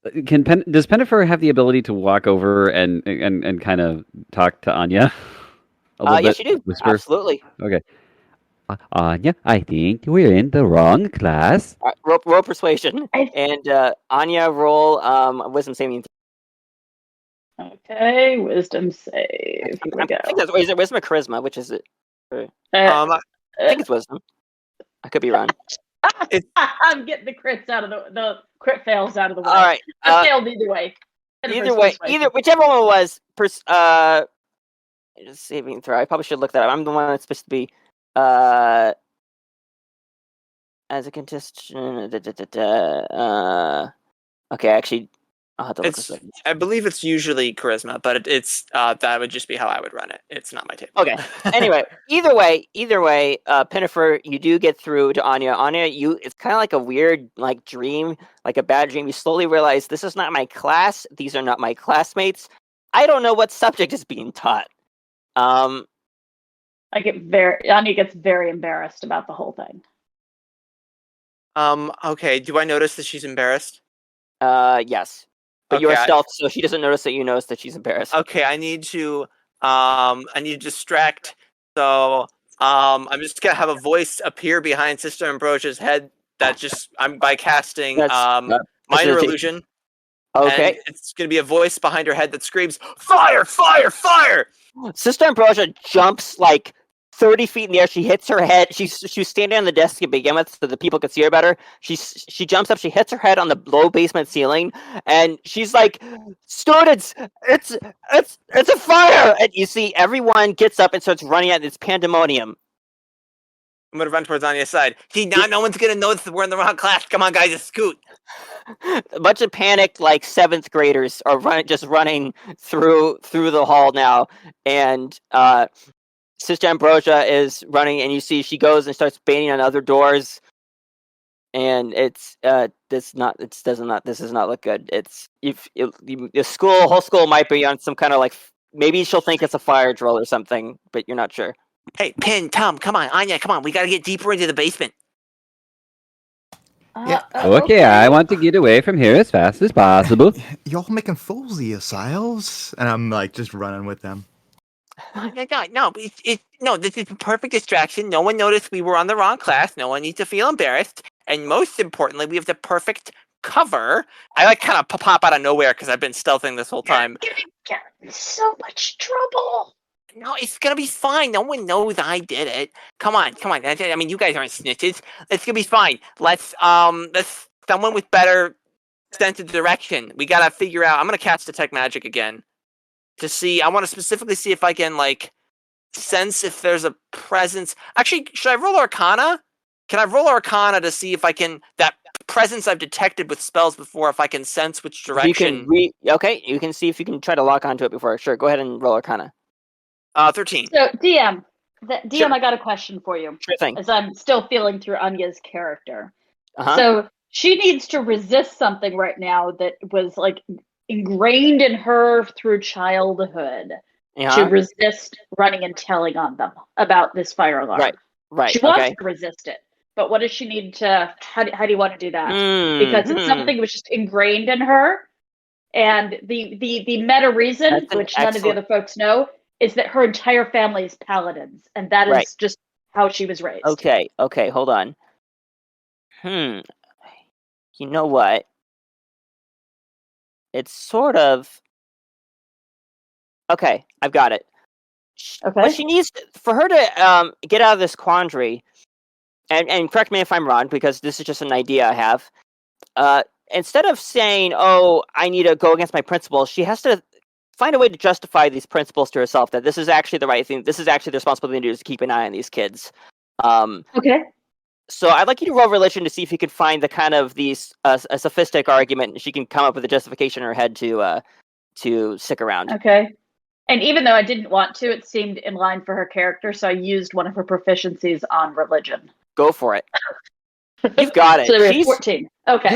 Does Pinnefer have the ability to walk over and kind of talk to Anya? Yes, you do. Whisper? Absolutely. Okay. Anya, I think we're in the wrong class. Roll persuasion, and Anya roll wisdom saving. Okay, wisdom save. Here we go. I think is it wisdom or charisma? Which is it? I think it's wisdom. I could be wrong. I'm getting the crits out of the crit fails out of the way. All right. I failed either way. Whichever one it was. Saving throw. I probably should look that up. I'm the one that's supposed to be as a contestant. Okay, actually, I'll have to look this up. I believe it's usually charisma, but it's that would just be how I would run it. It's not my table. Okay. Anyway, either way, Pinnefer, you do get through to Anya. Anya, it's kind of like a weird like dream, like a bad dream. You slowly realize this is not my class. These are not my classmates. I don't know what subject is being taught. Anya gets very embarrassed about the whole thing. Okay. Do I notice that she's embarrassed? Yes. But Okay, you are stealth, so she doesn't notice that you notice that she's embarrassed. Okay, I need to distract. So I'm just gonna have a voice appear behind Sister Ambrosia's head. By casting minor illusion. Okay. And it's gonna be a voice behind her head that screams, "Fire! Fire! Fire!" Sister Ambrosia jumps like 30 feet in the air. She hits her head. She was standing on the desk to begin with so the people could see her better. She jumps up. She hits her head on the low basement ceiling, and she's like, "Students, it's a fire!" And you see everyone gets up and starts running at this pandemonium. I'm gonna run towards Anya's side. See, now no one's gonna notice that we're in the wrong class. Come on, guys, just scoot. A bunch of panicked like 7th graders are running through the hall now, and Sister Ambrosia is running, and you see she goes and starts banging on other doors, and this does not look good. It's the whole school might be on some kind of like, maybe she'll think it's a fire drill or something, but you're not sure. Hey, Pin, Tom, come on, Anya, come on. We gotta get deeper into the basement. Okay, I want to get away from here as fast as possible. Y'all making fools of yourselves, and I'm like just running with them. No, this is a perfect distraction. No one noticed we were on the wrong class. No one needs to feel embarrassed. And most importantly, we have the perfect cover. I like kind of pop out of nowhere because I've been stealthing this whole time. You're getting so much trouble. No, it's gonna be fine. No one knows I did it. Come on. I mean, you guys aren't snitches. It's gonna be fine. Let's someone with better sense of direction. We gotta figure out. I'm gonna cast Detect Magic again to see. I want to specifically see if I can like sense if there's a presence. Actually, should I roll Arcana? Can I roll Arcana to see if I can that presence I've detected with spells before? If I can sense which direction. You can see if you can try to lock onto it before. Sure, go ahead and roll Arcana. 13. So DM, Sure. I got a question for you. Sure thing. As I'm still feeling through Anya's character. Uh-huh. So she needs to resist something right now that was like ingrained in her through childhood. Uh-huh. To resist running and telling on them about this fire alarm. Right. She wants to resist it, but what does she need to? How do you want to do that? Because it's something that was just ingrained in her, and the meta reason, which none of the other folks know, is that her entire family is paladins, and that is just how she was raised. Okay, hold on. You know what? It's sort of... Okay, I've got it. Okay. What she needs, for her to get out of this quandary, and correct me if I'm wrong, because this is just an idea I have, instead of saying, "Oh, I need to go against my principles," she has to find a way to justify these principles to herself, that this is actually the right thing, this is actually the responsible thing to do, is to keep an eye on these kids. Okay. So I'd like you to roll religion to see if you could find the kind of a sophistic argument, and she can come up with a justification in her head to stick around. Okay. And even though I didn't want to, it seemed in line for her character, so I used one of her proficiencies on religion. Go for it. You've got it. So there were 14. Okay.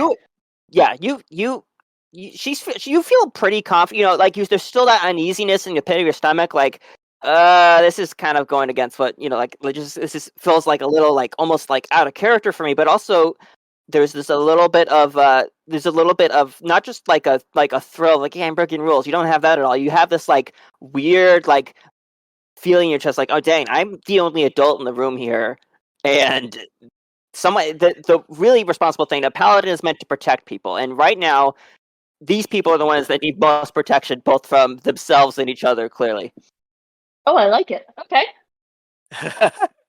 You feel pretty confident. Like there's still that uneasiness in the pit of your stomach, like this is kind of going against what this feels like a little like almost like out of character for me, but also there's a little bit of not just like a thrill, like, yeah, I'm breaking rules. You don't have that at all. You have this like weird like feeling in your chest, like, oh dang, I'm the only adult in the room here, and the really responsible thing, a paladin is meant to protect people, and right now these people are the ones that need most protection, both from themselves and each other, clearly. Oh, I like it. Okay.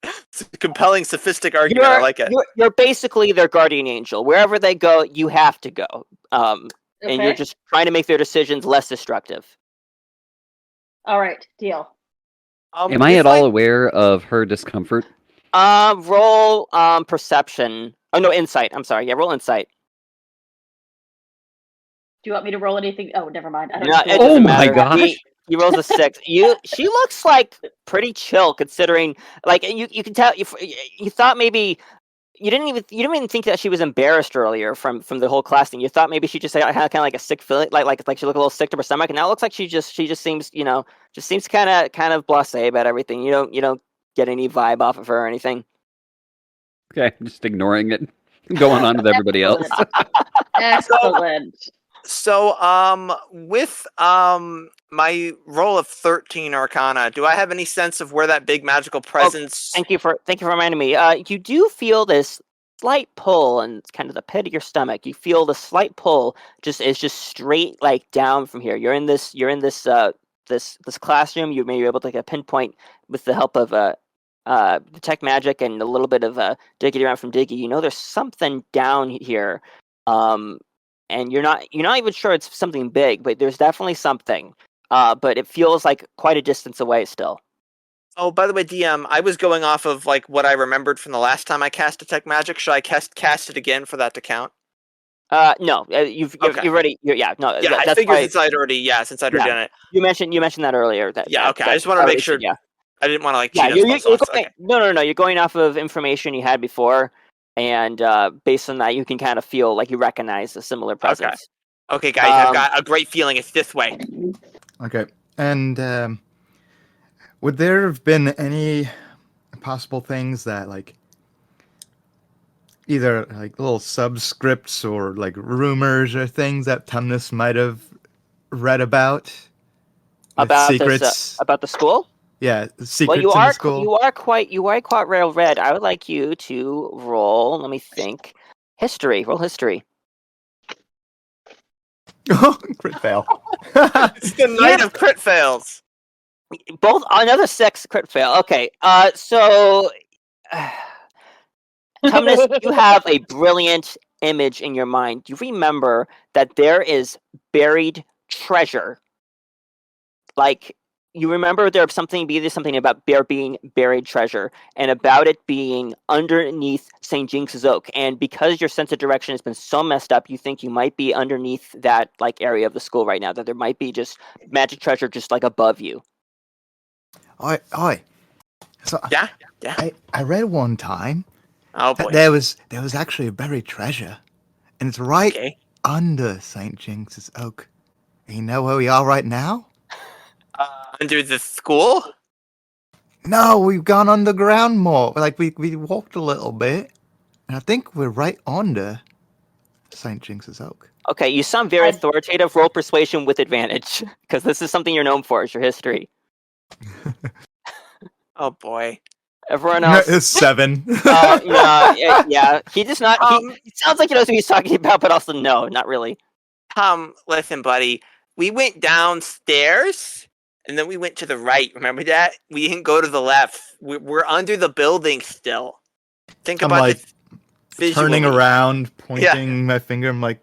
It's a compelling, sophistic argument. I like it. You're basically their guardian angel. Wherever they go, you have to go. And you're just trying to make their decisions less destructive. All right, deal. Am I at all aware of her discomfort? Roll perception. Oh no, insight. I'm sorry. Yeah, roll insight. Do you want me to roll anything? Oh, never mind. Oh my gosh. He rolls a 6. She looks like pretty chill, considering. Like you can tell. You thought maybe you didn't even think that she was embarrassed earlier from the whole class thing. You thought maybe she just had kind of like a sick feeling, like she looked a little sick to her stomach, and now it looks like she just seems kind of blasé about everything. You don't get any vibe off of her or anything. Okay, just ignoring it, going on with everybody else. Excellent. So, with my roll of 13 Arcana, do I have any sense of where that big magical presence? Thank you for reminding me. You do feel this slight pull, and it's kind of the pit of your stomach. You feel the slight pull, just straight like down from here. You're in this this classroom. You may be able to like pinpoint with the help of detect magic and a little bit of digging around from Diggy. There's something down here. And you're not even sure it's something big, but there's definitely something. But it feels like quite a distance away still. Oh, by the way, DM, I was going off of like what I remembered from the last time I cast Detect Magic. Should I cast it again for that to count? No, you've already. I figured since I'd already done it. You mentioned that earlier. Okay. I just want to make sure. Yeah. I didn't want to like cheat. No. You're going off of information you had before. And based on that, you can kind of feel like you recognize a similar presence. Okay, guys, I've got a great feeling it's this way. Okay, and would there have been any possible things that, like, either like little subscripts or like rumors or things that Tumnus might have read about secrets about the school? Yeah, secrets in the school. You are quite well read. I would like you to roll. Let me think. History. Roll history. Oh, crit fail. It's the night of crit fails. Both another 6 crit fail. Okay. So, Tumnus, you have a brilliant image in your mind. You remember that there is buried treasure. Like. You remember there's something about there being buried treasure, and about it being underneath St. Jinx's Oak. And because your sense of direction has been so messed up, you think you might be underneath that like area of the school right now. That there might be just magic treasure just like above you. Oi. So yeah. I read one time. Oh boy. There was actually a buried treasure, and it's right under St. Jinx's Oak. And you know where we are right now? Under the school? No, we've gone underground more. Like we walked a little bit, and I think we're right under St. Jinx's Oak. Okay, you sound very authoritative. Roll persuasion with advantage, because this is something you're known for. Is your history. Oh boy. Everyone else is 7. Yeah. He does not. He sounds like he knows who he's talking about, but also no, not really. Listen, buddy. We went downstairs. And then we went to the right. Remember that? We didn't go to the left. We're under the building still. Think about like this turning around, pointing my finger. I'm like,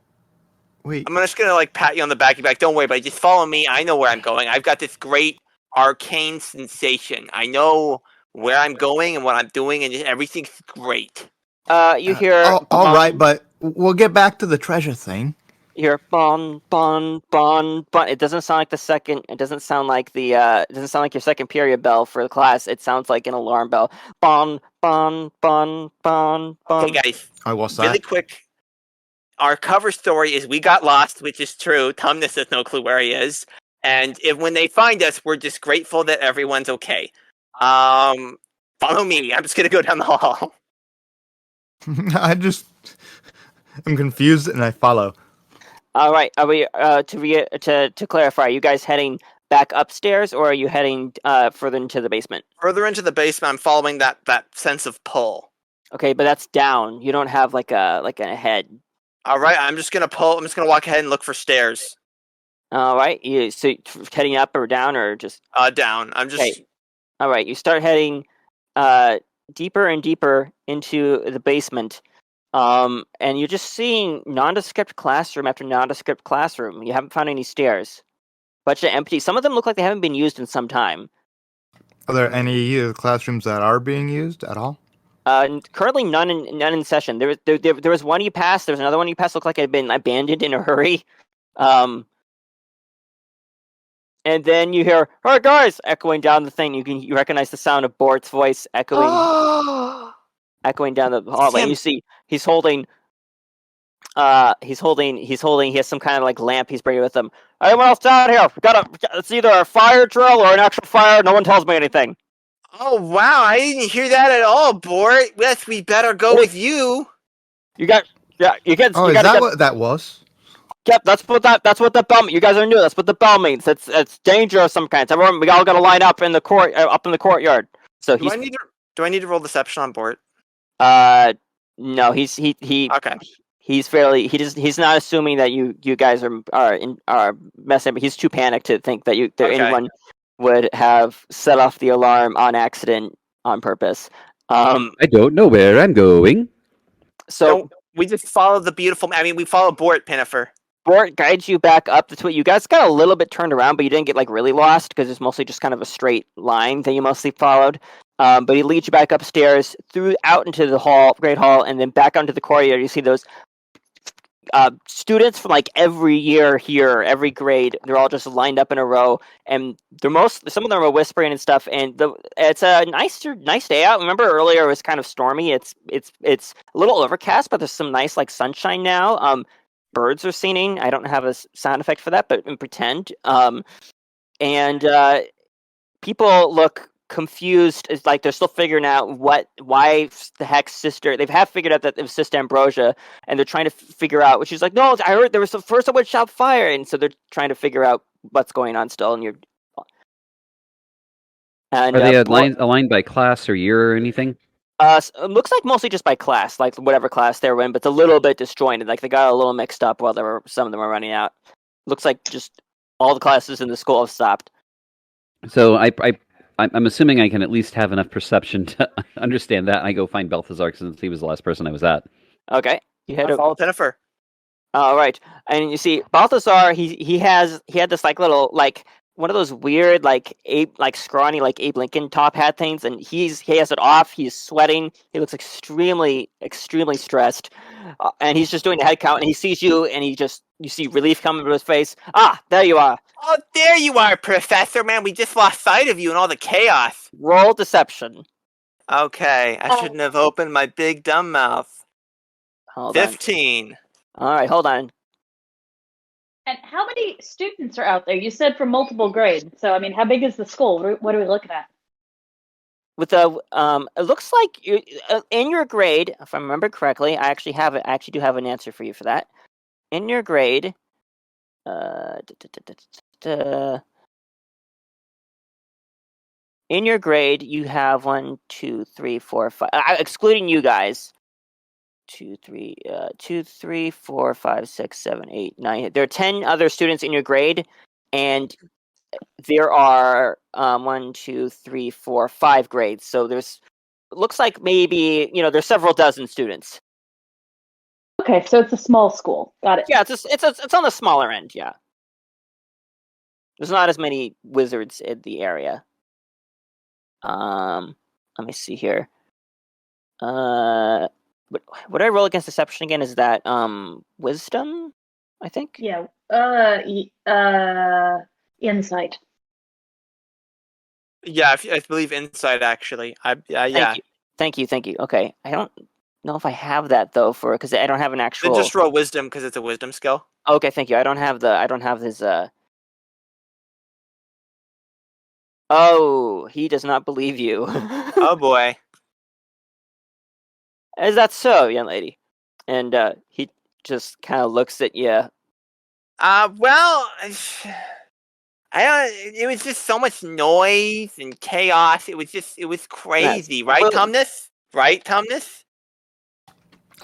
wait. I'm just gonna like pat you on the back. You're like, don't worry, but just follow me. I know where I'm going. I've got this great arcane sensation. I know where I'm going and what I'm doing, and everything's great. You hear. All right, but we'll get back to the treasure thing. You hear bon bon bon bon. It doesn't sound like the second. It doesn't sound like the. It doesn't sound like your second period bell for the class. It sounds like an alarm bell. Bon bon bon bon bon. Okay, guys. What's really that? quick. Our cover story is we got lost, which is true. Tumnus has no clue where he is, and when they find us, we're just grateful that everyone's okay. Follow me. I'm just gonna go down the hall. I'm confused and I follow. All right. Are we to clarify? Are you guys heading back upstairs, or are you heading further into the basement? Further into the basement. I'm following that sense of pull. Okay, but that's down. You don't have like a head. All right. I'm just gonna pull. I'm just gonna walk ahead and look for stairs. All right. So heading up or down or just down. I'm just. Okay. All right. You start heading deeper and deeper into the basement. And you're just seeing nondescript classroom after nondescript classroom. You haven't found any stairs. Bunch of empty. Some of them look like they haven't been used in some time. Are there any classrooms that are being used at all? Currently none in session. There was one you passed. There was another one you passed. Looked like it had been abandoned in a hurry. And then you hear, "Hey guys!" echoing down the thing. You recognize the sound of Bort's voice echoing down the hallway. You see he's holding. He has some kind of like lamp he's bringing with him. Anyone else down here? It's either a fire drill or an actual fire. No one tells me anything. Oh wow! I didn't hear that at all, Bort. Yes, we better go with you. Is that what that was? Yep, that's what the bell. You guys are new. That's what the bell means. It's danger of some kind. Everyone, we all got to line up in the courtyard. So do I need to roll deception on Bort? No, he okay. He's not assuming that you guys are messing. But he's too panicked to think that anyone would have set off the alarm on accident on purpose. I don't know where I'm going. So we just follow the beautiful. I mean, we follow Bort, Pinnefer. Bort guides you back up the tweet. You guys got a little bit turned around, but you didn't get like really lost because it's mostly just kind of a straight line that you mostly followed. But he leads you back upstairs, out into the great hall, and then back onto the courtyard. You see those students from like every year here, every grade. They're all just lined up in a row, and some of them are whispering and stuff. And it's a nice day out. Remember earlier it was kind of stormy. It's a little overcast, but there's some nice like sunshine now. Birds are singing. I don't have a sound effect for that, but pretend. And people look confused. It's like they're still figuring out why the heck sister. They have figured out that it was Sister Ambrosia, and they're trying to figure out. Which is like, no, I heard there was the first one shot fire, and so they're trying to figure out what's going on still. And are they aligned by class or year or anything? It looks like mostly just by class, like whatever class they were in, but it's a little bit disjointed. Like they got a little mixed up while some of them were running out. Looks like just all the classes in the school have stopped. So I'm assuming I can at least have enough perception to understand that. I go find Balthazar since he was the last person I was at. Okay, you head over. Follow Pinnefer. All right, and you see Balthazar. He had this like little like one of those weird like scrawny like Abe Lincoln top hat things, and he has it off. He's sweating. He looks extremely stressed, and he's just doing the head count. And he sees you, and you see relief coming to his face. Ah, there you are. Oh, there you are, Professor. Man, we just lost sight of you in all the chaos. Roll deception. Okay, I shouldn't have opened my big dumb mouth. Hold 15. On. All right, hold on. And how many students are out there? You said from multiple grades. So, I mean, how big is the school? What are we looking at? With it looks like in your grade, if I remember correctly, I actually do have an answer for you for that. In your grade, in your grade, you have 1, 2, 3, 4, 5. Excluding you guys. 2, 3, 4, 5, 6, 7, 8, 9. There are 10 other students in your grade, and there are 1, 2, 3, 4, 5 grades. So looks like maybe there's several dozen students. Okay, so it's a small school. Got it. Yeah, it's on the smaller end. Yeah, there's not as many wizards in the area. Let me see here. What I roll against deception again? Is that wisdom? I think. Yeah. Insight. Yeah, I believe insight actually. Yeah. Thank you. Okay. I don't know if I have that though because I don't have an actual. Then just roll wisdom because it's a wisdom skill. Okay, thank you. I don't have his. Oh, he does not believe you. Oh boy. Is that so, young lady? And he just kind of looks at you. Well, it was just so much noise and chaos. It was crazy, right, Tumnus? Right, Tumnus?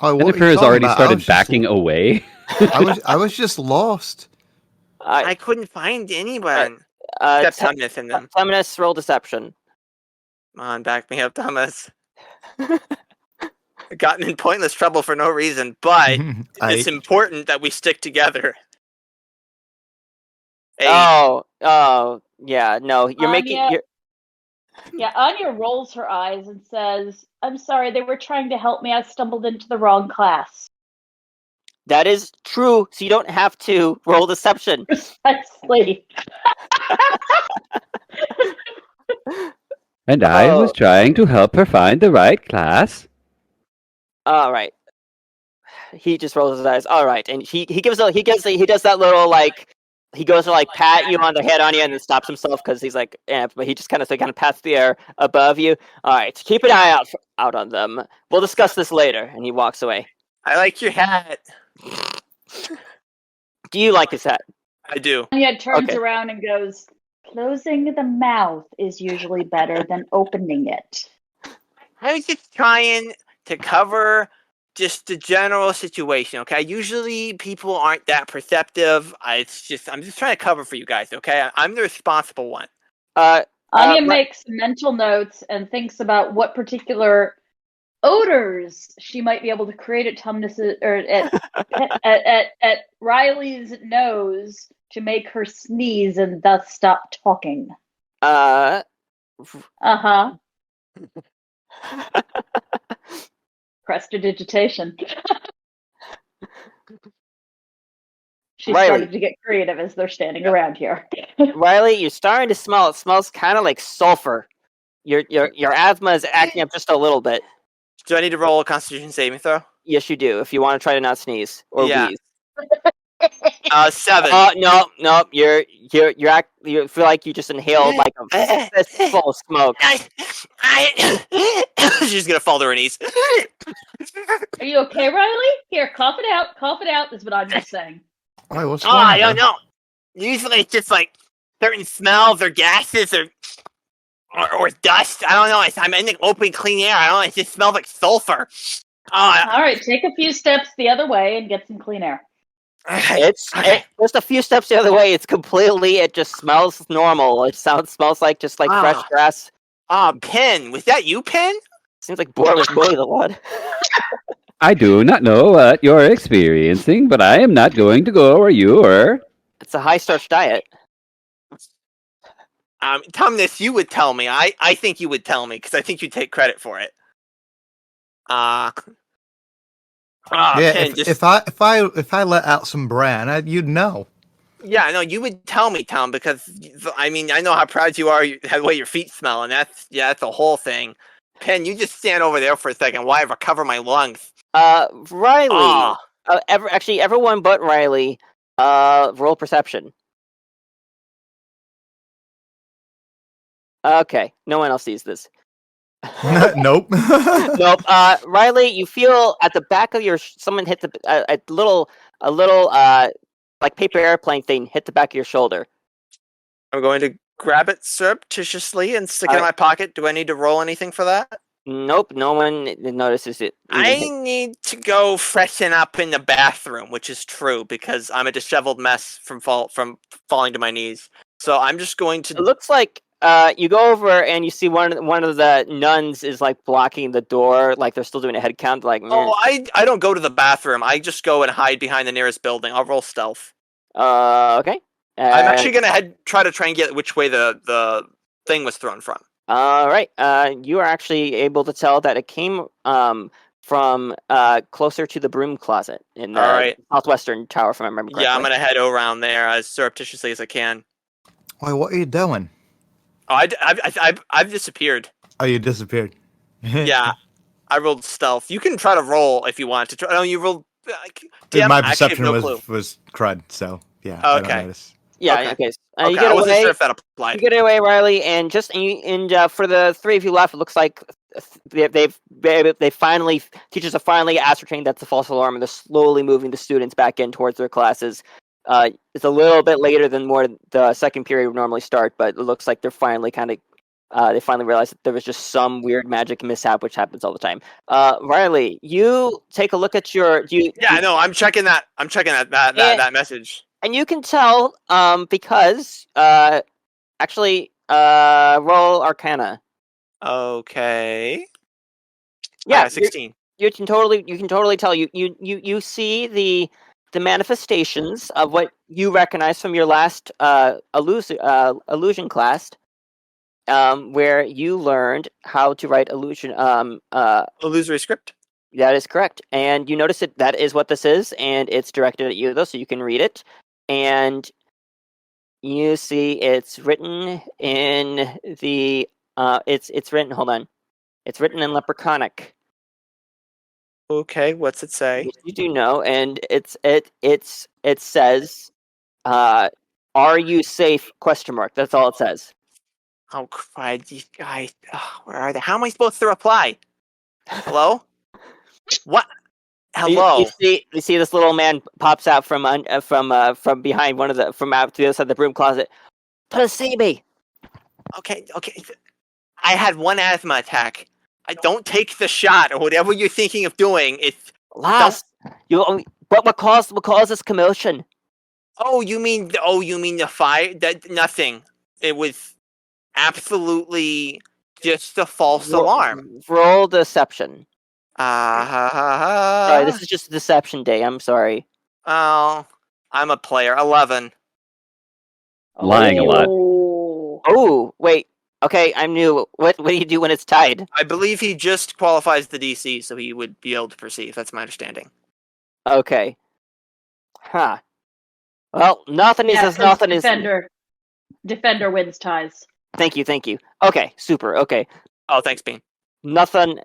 Oh, what Pinnefer are you has talking already about? started backing away. I was just lost. I couldn't find anyone except Tumnus and them. Tumnus, roll deception. Come on, back me up, Tumnus. I've gotten in pointless trouble for no reason, but it's important that we stick together. Oh, yeah, no, you're making. Yeah, Anya rolls her eyes and says, "I'm sorry, they were trying to help me. I stumbled into the wrong class." That is true, so you don't have to roll deception. Precisely. And I was trying to help her find the right class. All right. He just rolls his eyes. All right, and he does that little like he goes to like pat you on the head, Anya, and then stops himself because he's like, but he just kind of pats the air above you. All right, keep an eye out on them. We'll discuss this later. And he walks away. I like your hat. Do you like his hat? I do. Anya turns around and goes, "Closing the mouth is usually better than opening it." I was just trying to cover just the general situation, okay? Usually people aren't that perceptive. I'm just trying to cover for you guys, okay? I'm the responsible one. Anya makes mental notes and thinks about what particular odors she might be able to create at Tumnus or at Riley's nose to make her sneeze and thus stop talking. Prestidigitation. She started to get creative as they're standing around here. Riley, you're starting to smell. It smells kind of like sulfur. Your asthma is acting up just a little bit. Do I need to roll a Constitution saving throw? Yes, you do. If you want to try to not sneeze or wheeze. 7. No. You feel like you just inhaled like a fistful of smoke. She's gonna fall to her knees. Are you okay, Riley? Here, cough it out. Cough it out is what I'm just saying. I don't know. Usually it's just like certain smells or gases or dust. I don't know. I'm in the open, clean air. I don't know. It just smells like sulfur. All right, take a few steps the other way and get some clean air. It's just a few steps the other way. It just smells normal. Smells like fresh grass. Pen. Was that you, Pen? Seems like Boar was mowing the lawn. I do not know what you're experiencing, but I am not going to go where you are. It's a high-starch diet. Tumnus, you would tell me. I think you would tell me because I think you take credit for it. If I let out some bran, you'd know. Yeah, no, you would tell me, Tom, because I know how proud you are, the way your feet smell, and that's a whole thing. Pen, you just stand over there for a second while I recover my lungs. Riley. Everyone but Riley. Roll perception. Okay, no one else sees this. Nope. Nope. Riley, you feel at the back of your someone hit a little like paper airplane thing hit the back of your shoulder. I'm going to grab it surreptitiously and stick it in my pocket. Do I need to roll anything for that? Nope, no one notices it. I need to go freshen up in the bathroom, which is true because I'm a disheveled mess from falling to my knees. So I'm just going to. It looks like you go over and you see one of the nuns is like blocking the door, like they're still doing a head count. Like, oh, I don't go to the bathroom. I just go and hide behind the nearest building. I'll roll stealth. Okay. I'm actually gonna try to get which way the thing was thrown from. All right. You are actually able to tell that it came from closer to the broom closet in the All right. southwestern tower, if I remember correctly. Yeah, I'm gonna head around there as surreptitiously as I can. Why, what are you doing? Oh, I've disappeared. Oh, you disappeared. Yeah, I rolled stealth. You can try to roll if you want to. No, you rolled. Damn, My I actually have perception no clue. was crud, so yeah, I don't Okay. notice. Yeah. Okay. Okay. Okay, You get I wasn't away. sure if that applied. You get away, Riley, and for the three of you left, it looks like they finally teachers have finally ascertained that's a false alarm, and they're slowly moving the students back in towards their classes. It's a little bit later than the second period would normally start, but it looks like they're finally they finally realized that there was just some weird magic mishap, which happens all the time. Riley, you take a look at your. No, I'm checking that. I'm checking that message. And you can tell, because actually, roll Arcana. Okay. Yeah, 16. You can totally tell. You see the manifestations of what you recognize from your last illusion class, where you learned how to write illusion. Illusory script. That is correct, and you notice that is what this is, and it's directed at you though, so you can read it, and you see it's written in the it's written. Hold on, it's written in Leprechaunic. Okay, what's it say? You do know, and it says, "Are you safe?" ? That's all it says. Oh, crud, these guys. Where are they? How am I supposed to reply? Hello? What? Hello? You see this little man pops out from behind from out to the other side of the broom closet. Please see me. Okay. I had one asthma attack. I don't take the shot or whatever you're thinking of doing. What caused this commotion? You mean the fire? That nothing. It was absolutely just a false alarm. Roll deception. Sorry, Sorry, this is just a deception day. I'm sorry. Oh, I'm a player. 11. Lying a lot. Oh, wait. Okay, I'm new. What do you do when it's tied? I believe he just qualifies the DC, so he would be able to perceive. That's my understanding. Okay. Huh. Well, nothing is nothing Defender wins ties. Thank you. Okay, super. Okay. Oh, thanks, Bean. Nothing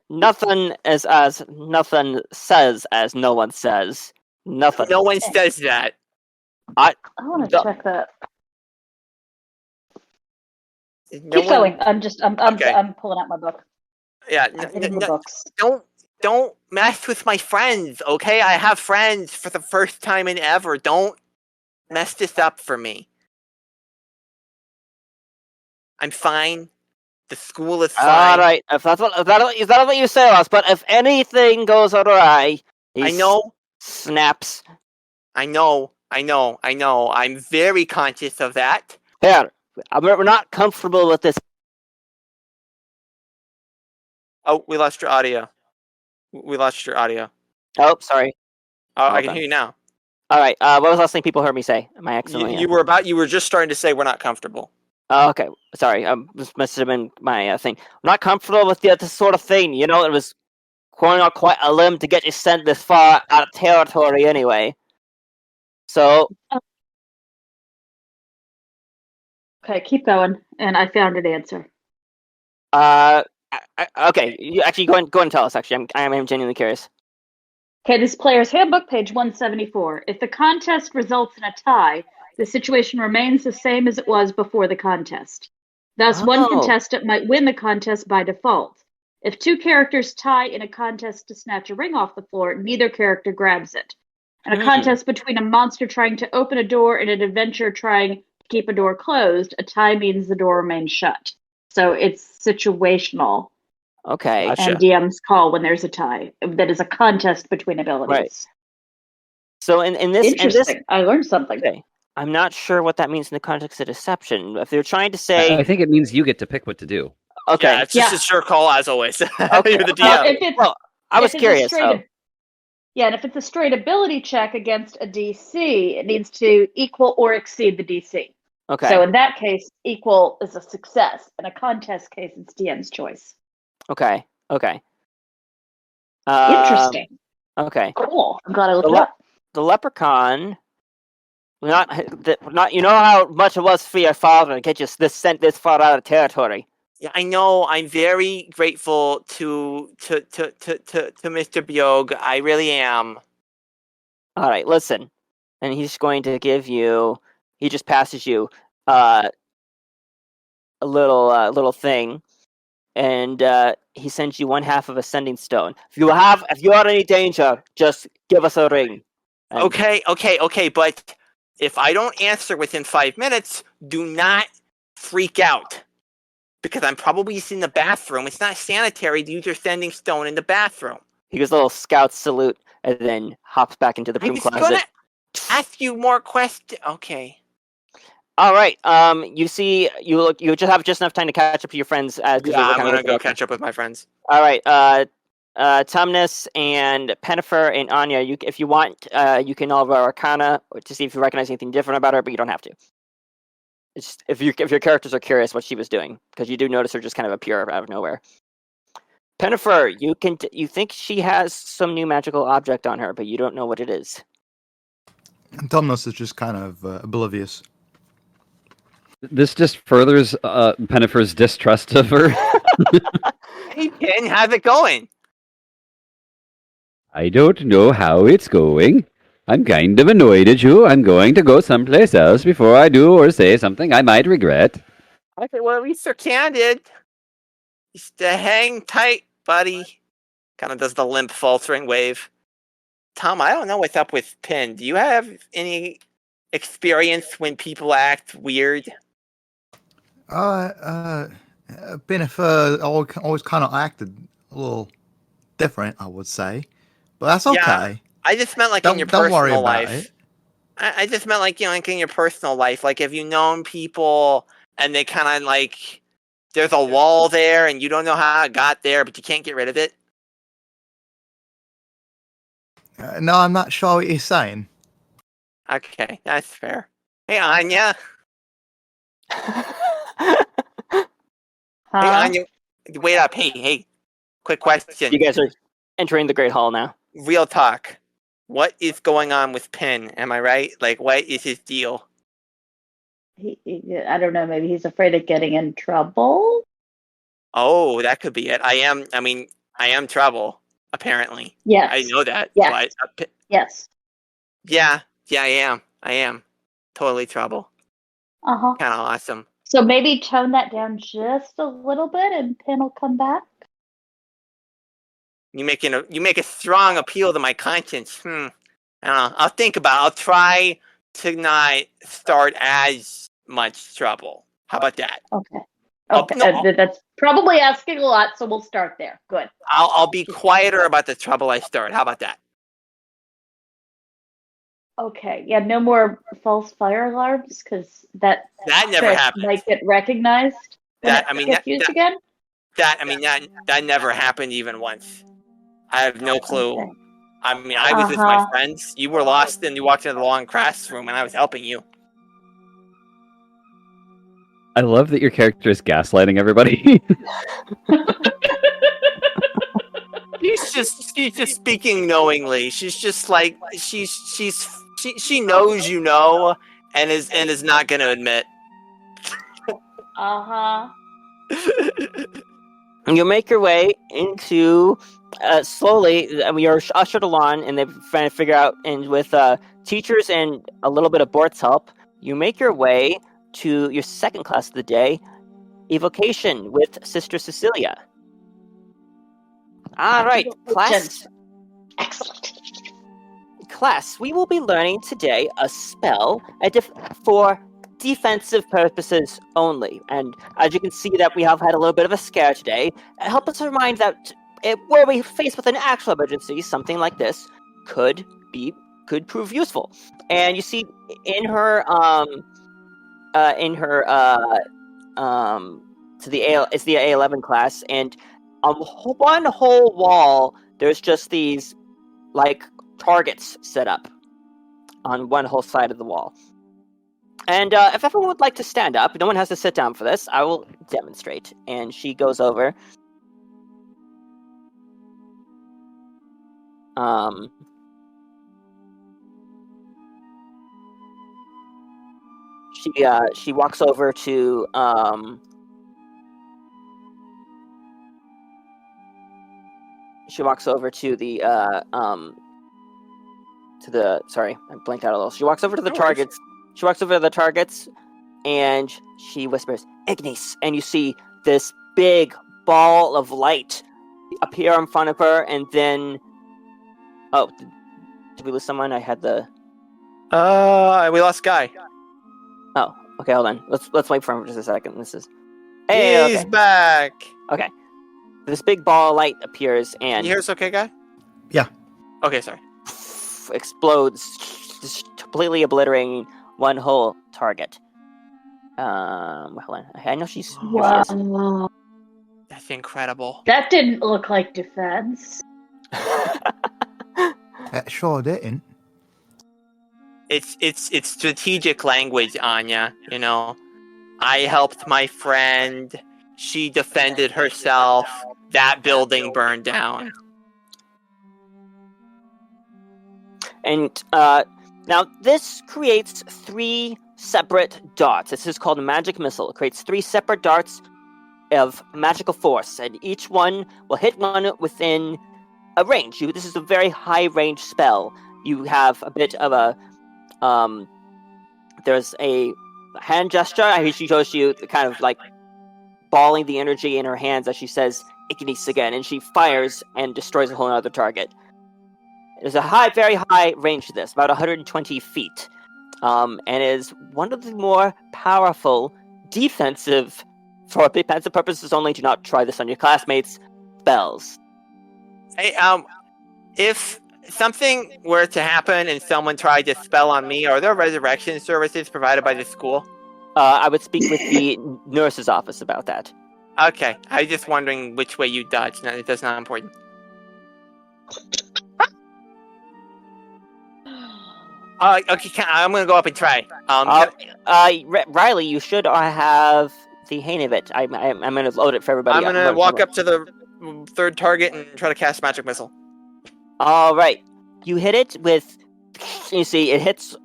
is as nothing says as no one says. Nothing. No one says that. I want to check that. Keep going. I'm pulling out my book. Yeah, books. Don't mess with my friends, okay? I have friends for the first time in ever. Don't mess this up for me. I'm fine. The school is fine. All right. If that's what you say, Ross. But if anything goes awry, I know. Snaps. I know. I'm very conscious of that. Here, we're not comfortable with this. Oh, we lost your audio. Oh, sorry. Oh, I can hear you now. All right. What was the last thing people heard me say? Am I accidentally? You were just starting to say we're not comfortable. Oh, okay. Sorry. This must have been my thing. I'm not comfortable with this sort of thing. You know, it was going on quite a limb to get you sent this far out of territory anyway. So. Okay, keep going. And I found an answer. Okay. You actually go ahead and tell us. Actually, I am genuinely curious. Okay, this player's handbook, page 174. If the contest results in a tie, the situation remains the same as it was before the contest. Thus, one contestant might win the contest by default. If two characters tie in a contest to snatch a ring off the floor, neither character grabs it. In a contest between a monster trying to open a door and an adventurer trying to keep a door closed, a tie means the door remains shut. So it's situational. Okay. Gotcha. And DM's call when there's a tie. That is a contest between abilities. Right. So in this... Interesting. I learned something. Okay. I'm not sure what that means in the context of deception. If they're trying to say... I think it means you get to pick what to do. Okay. Yeah, it's your call as always. Okay. You're the DM. I was curious. Yeah, and if it's a straight ability check against a DC, it needs to equal or exceed the DC. Okay. So in that case, equal is a success. In a contest case, it's DM's choice. Okay. Interesting. Okay. Cool. I'm glad I looked it up. The leprechaun. Not. You know how much it was for your father to get you sent this far out of territory. Yeah, I know. I'm very grateful to Mr. Biog. I really am. All right, listen. And he's going to give you. He just passes you a little thing, and he sends you one half of a sending stone. If you are in any danger, just give us a ring. And Okay. But if I don't answer within 5 minutes, do not freak out. Because I'm probably just in the bathroom. It's not sanitary to use your sending stone in the bathroom. he gives a little scout salute and then hops back into the I broom was closet. gonna ask you more questions. Okay. All right. You see, you just have just enough time to catch up to your friends. I'm gonna go catch up with my friends. All right. Tumnus and Pinnefer and Anya. If you want, you can all roll Arcana to see if you recognize anything different about her, but you don't have to. It's just, if your characters are curious what she was doing, because you do notice her just kind of appear out of nowhere. Pinnefer, you think she has some new magical object on her, but you don't know what it is. And Tumnus is just kind of oblivious. This just furthers Pinnefer's distrust of her. Hey, Pin, how's it going? I don't know how it's going. I'm kind of annoyed at you. I'm going to go someplace else before I do or say something I might regret. Okay, well, at least they're candid. Just hang tight, buddy. Kind of does the limp, faltering wave. Tom, I don't know what's up with Pin. Do you have any experience when people act weird? Pinnefer always kind of acted a little different, I would say. But that's okay. Yeah, I just meant like in your Don't worry personal about life. it. I just meant like, like in your personal life. Like, have you known people and they kind of like, there's a wall there and you don't know how it got there, but you can't get rid of it? No, I'm not sure what you're saying. Okay, that's fair. Hey, Anya. Hey, Anya. Wait up. Hey. Quick question. You guys are entering the Great Hall now. Real talk. What is going on with Pin? Am I right? Like, what is his deal? I don't know. Maybe he's afraid of getting in trouble. Oh, that could be it. I am trouble. Apparently. Yes. I know that. Yes. But, Yes. Yeah, I am. Totally trouble. Uh-huh. Kind of awesome. So maybe tone that down just a little bit and Pin will come back. You make a strong appeal to my conscience. I don't know. I'll think about it. I'll try to not start as much trouble. How about that? Okay. Okay. That's probably asking a lot, so we'll start there. Good. I'll be quieter about the trouble I start. How about that? Okay. Yeah, no more false fire alarms, because that never happened. Might get recognized. That never happened even once. I have no clue. Okay. I was with my friends. You were lost and you walked into the long classroom and I was helping you. I love that your character is gaslighting everybody. She's just speaking knowingly. She's just like she knows you know and is not going to admit. You make your way into slowly. You're ushered along, and they're trying to figure out. And with teachers and a little bit of Bort's help, you make your way to your second class of the day, evocation with Sister Cecilia. All right, class. Excellent. Class, we will be learning today a spell for defensive purposes only. And as you can see that we have had a little bit of a scare today, help us remind that where we face with an actual emergency, something like this could prove useful. And you see in her it's the A11 class, and on one whole wall there's just these like targets set up on one whole side of the wall. And if everyone would like to stand up, no one has to sit down for this, I will demonstrate. And she goes over. She walks over to sorry, I blanked out a little. She walks over to the targets. She walks over to the targets, and she whispers, "Ignis!" And you see this big ball of light appear in front of her, and then, oh, did we lose someone? I had the. We lost Guy. Oh, okay, hold on. Let's wait for him for just a second. This is. Hey, he's back. Okay. This big ball of light appears, and. Can you hear us, okay, Guy? Yeah. Okay, sorry. Explodes, just completely obliterating one whole target. Hold on. I know she's. Wow. That's incredible. That didn't look like defense. It sure didn't. It's strategic language, Anya. You know, I helped my friend. She defended herself. That building burned down. And now this creates 3 separate darts. This is called a magic missile. It creates 3 separate darts of magical force, and each one will hit one within a range. This is a very high range spell. You have a bit of a there's a hand gesture. She shows you the kind of like balling the energy in her hands as she says "Ignis" again, and she fires and destroys a whole other target. There's a very high range to this, about 120 feet, and is one of the more powerful defensive, for defensive purposes only. Do not try this on your classmates. Spells. Hey, if something were to happen and someone tried to spell on me, are there resurrection services provided by the school? I would speak with the nurse's office about that. Okay, I was just wondering which way you dodged. No, that's not important. Okay, I'm gonna go up and try. Riley, you should have the hang of it. I'm gonna load it for everybody. I'm gonna walk up to the 3rd target and try to cast magic missile. All right, you hit it with. You see, it hits.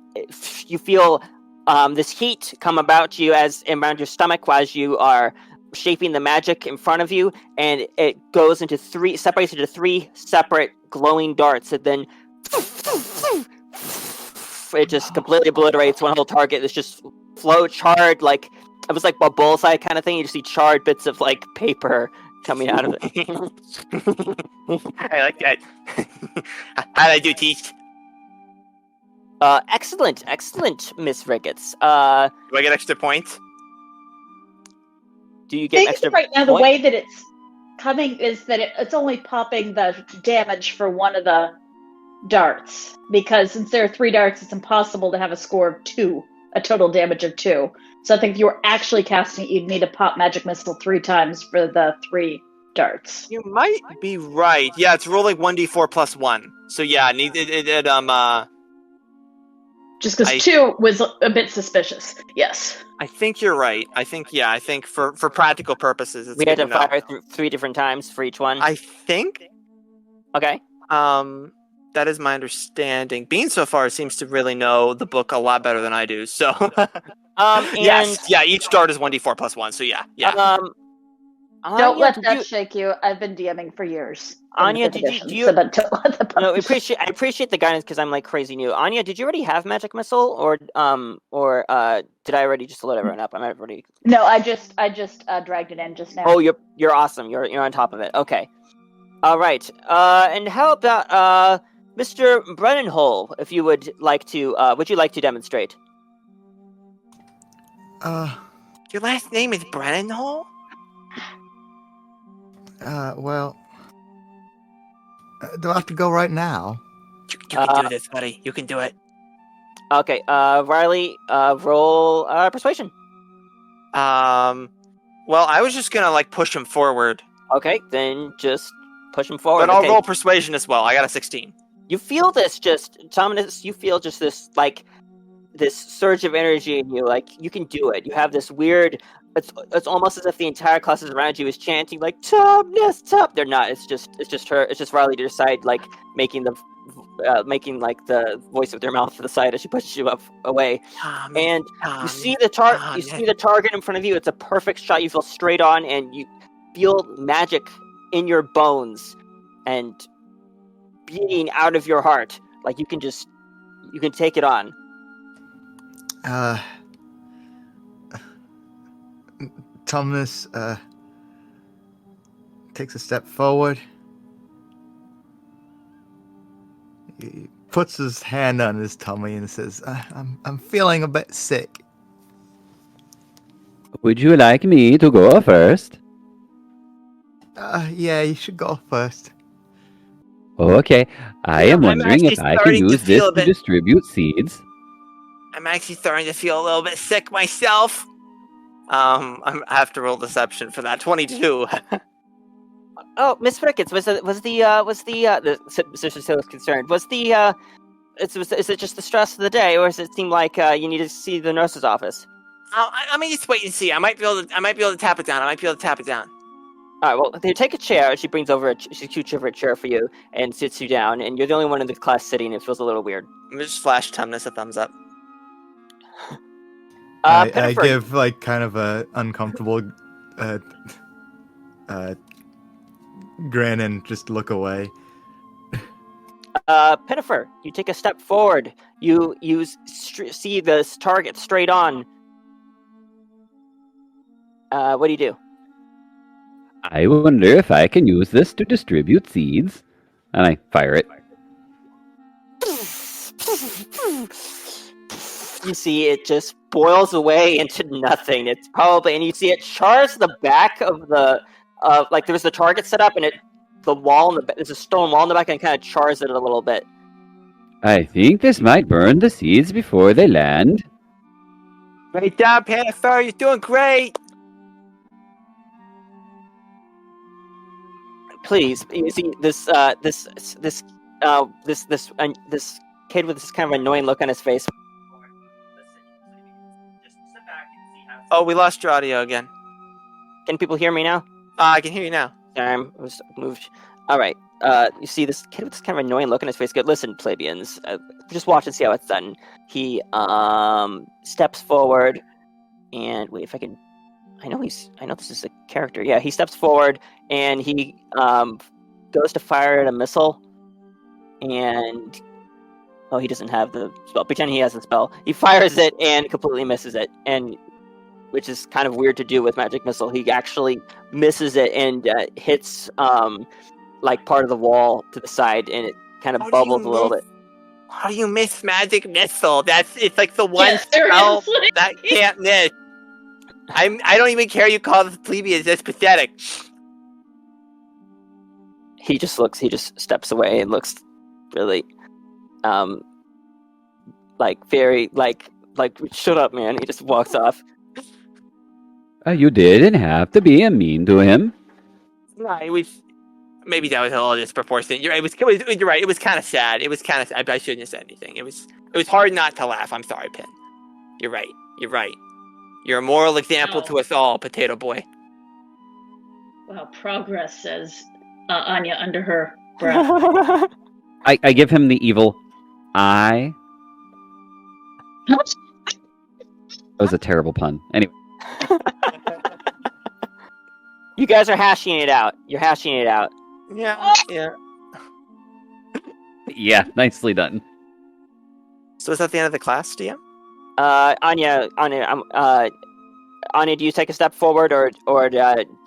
You feel this heat come about you as around your stomach as you are shaping the magic in front of you, and it goes into separates into 3 separate glowing darts, and then it just completely obliterates one whole target. It's just charred, like it was like a bullseye kind of thing. You just see charred bits of like paper coming out of it. I like that. How did I do, Teach? Excellent, Miss Ricketts. Do I get extra points? Do you get extra right now, point? the way that it's coming is that it's only popping the damage for one of the darts, because since there are 3 darts, it's impossible to have a score of 2, a total damage of 2. So I think if you were actually casting it, you'd need to pop magic missile 3 times for the 3 darts. You might be right. Yeah, it's rolling 1d4 plus 1. So yeah, just because 2 was a bit suspicious. Yes. I think you're right. I think for practical purposes, it's we had to fire 3 different times for each one. I think. Okay. That is my understanding. Bean so far seems to really know the book a lot better than I do. So, yes, each dart is 1d4 plus 1. So yeah. Don't let that shake you. I've been DMing for years. Anya, do you? So don't let the no, I appreciate the guidance because I'm like crazy new. Anya, did you already have magic missile, or did I already just load everyone up? I'm already. No, I just dragged it in just now. Oh, you're awesome. You're on top of it. Okay. All right. And how about Mr. Brenenhol, if you would like to demonstrate? Your last name is Brenenhol? Well, do I have to go right now? You can do this, buddy. You can do it. Okay, Riley, roll persuasion. Well, I was just gonna push him forward. Okay, then just push him forward. But I'll roll persuasion as well. I got a 16. You feel this Tumnus, you feel just this, this surge of energy in you. Like, you can do it. You have this weird. It's almost as if the entire class around you is chanting like Tumnus. They're not. It's just her. It's just Riley to your side, like making like the voice of their mouth to the side as she pushes you away. And you see the target in front of you. It's a perfect shot. You feel straight on, and you feel magic in your bones and beating out of your heart. Like you can take it on. Tumnus takes a step forward. He puts his hand on his tummy and says, I'm feeling a bit sick. Would you like me to go first? Yeah, you should go first. Okay. I am wondering if I can use this to distribute seeds. I'm actually starting to feel a little bit sick myself. I have to roll deception for that. 22. Oh, Miss Ricketts, is it just the stress of the day, or does it seem like you need to see the nurse's office? I mean, just wait and see. I might be able to tap it down. All right, well, they take a chair. She brings over she shoots over a chair for you and sits you down, and you're the only one in the class sitting. It feels a little weird. I'm just flash Tumnus a thumbs up. I give like kind of a uncomfortable grin and just look away. Pinnefer, you take a step forward. You see this target straight on. What do you do? I wonder if I can use this to distribute seeds. And I fire it. You see it just boils away into nothing. It's probably, and you see it chars the back of the, like there was the target set up, and there's a stone wall in the back, and it kind of chars it a little bit. I think this might burn the seeds before they land. Great job, Pinnefer. You're doing great. Please, you see this kid with this kind of annoying look on his face. Oh, we lost your audio again. Can people hear me now? I can hear you now. Sorry, I was moved. All right. You see this kid with this kind of annoying look on his face. Good. Listen, plebeians, just watch and see how it's done. He steps forward, and wait, if I can. I know this is a character. Yeah, he steps forward and he goes to fire at a missile, and he doesn't have the spell. Pretend he has the spell. He fires it and completely misses it, and which is kind of weird to do with magic missile. He actually misses it and hits like part of the wall to the side, and it kind of bubbles a little bit. How do you miss magic missile? It's like the one spell that can't miss. I don't even care you call the plebeians this pathetic. He just steps away and looks really like very like shut up, man. He just walks off. You didn't have to be mean to him. No, it was maybe that was a little disproportionate. You're right. You're right. It was kind of sad. I shouldn't have said anything. It was hard not to laugh. I'm sorry, Pin. You're right. You're a moral example to us all, Potato Boy. Well, progress, says Anya under her breath. I give him the evil eye. That was a terrible pun. Anyway. You guys are hashing it out. You're hashing it out. Yeah. Yeah, nicely done. So is that the end of the class, DM? Anya, do you take a step forward or sure.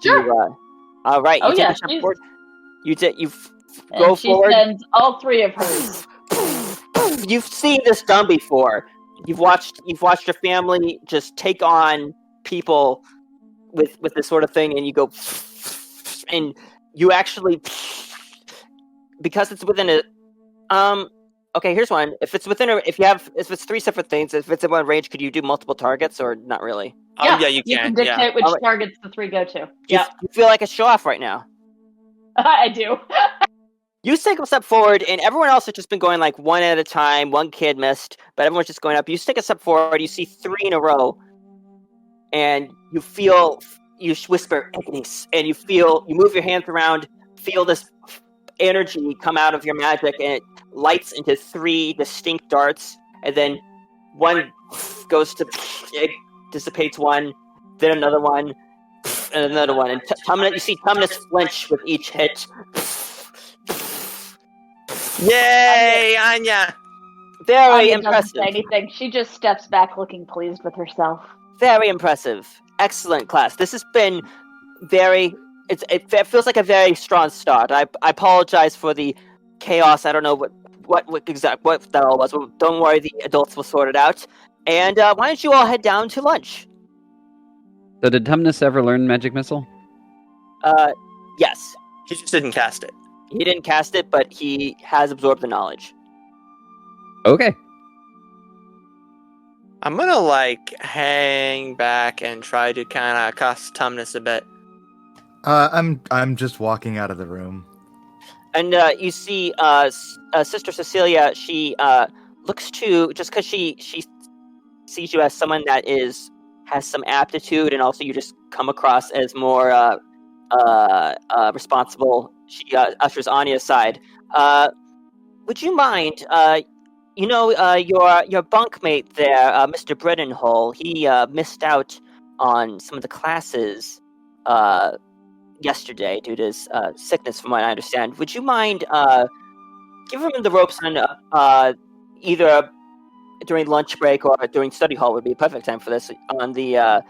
you? All right. Oh, you take a step forward. You go she forward. She sends all three of hers. You've seen this done before. You've watched your family just take on people with this sort of thing, and you go, and you actually, because it's within a okay, here's one. If it's three separate things, if it's in one range, could you do multiple targets or not really? Yeah, you can. You can dictate which targets the three go to. You feel like a show off right now. I do. You take a step forward, and everyone else has just been going like one at a time. One kid missed, but everyone's just going up. You take a step forward. You see 3 in a row, and you feel. You whisper Ignis, and you move your hands around, feel this energy come out of your magic, and it lights into 3 distinct darts, and then one goes to, it dissipates one, then another one, and another one, and you see Tumnus flinch with each hit. Yay, Anya! Very Anya impressive. doesn't say anything. She just steps back, looking pleased with herself. Very impressive. Excellent class. This has been very. It feels like a very strong start. I apologize for the chaos. I don't know what that all was. But don't worry, the adults will sort it out. And why don't you all head down to lunch? So did Tumnus ever learn Magic Missile? Yes. He just didn't cast it. He didn't cast it, but he has absorbed the knowledge. Okay. I'm gonna like hang back and try to kind of cuss Tumnus a bit. I'm just walking out of the room. And you see Sister Cecilia, she looks to, just because she sees you as someone that has some aptitude, and also you just come across as more responsible. She ushers Anya aside. Would you mind, your bunkmate there, Mr. Brenenhol, he missed out on some of the classes yesterday due to his sickness, from what I understand. Would you mind giving him the ropes on either during lunch break or during study hall would be a perfect time for this, on the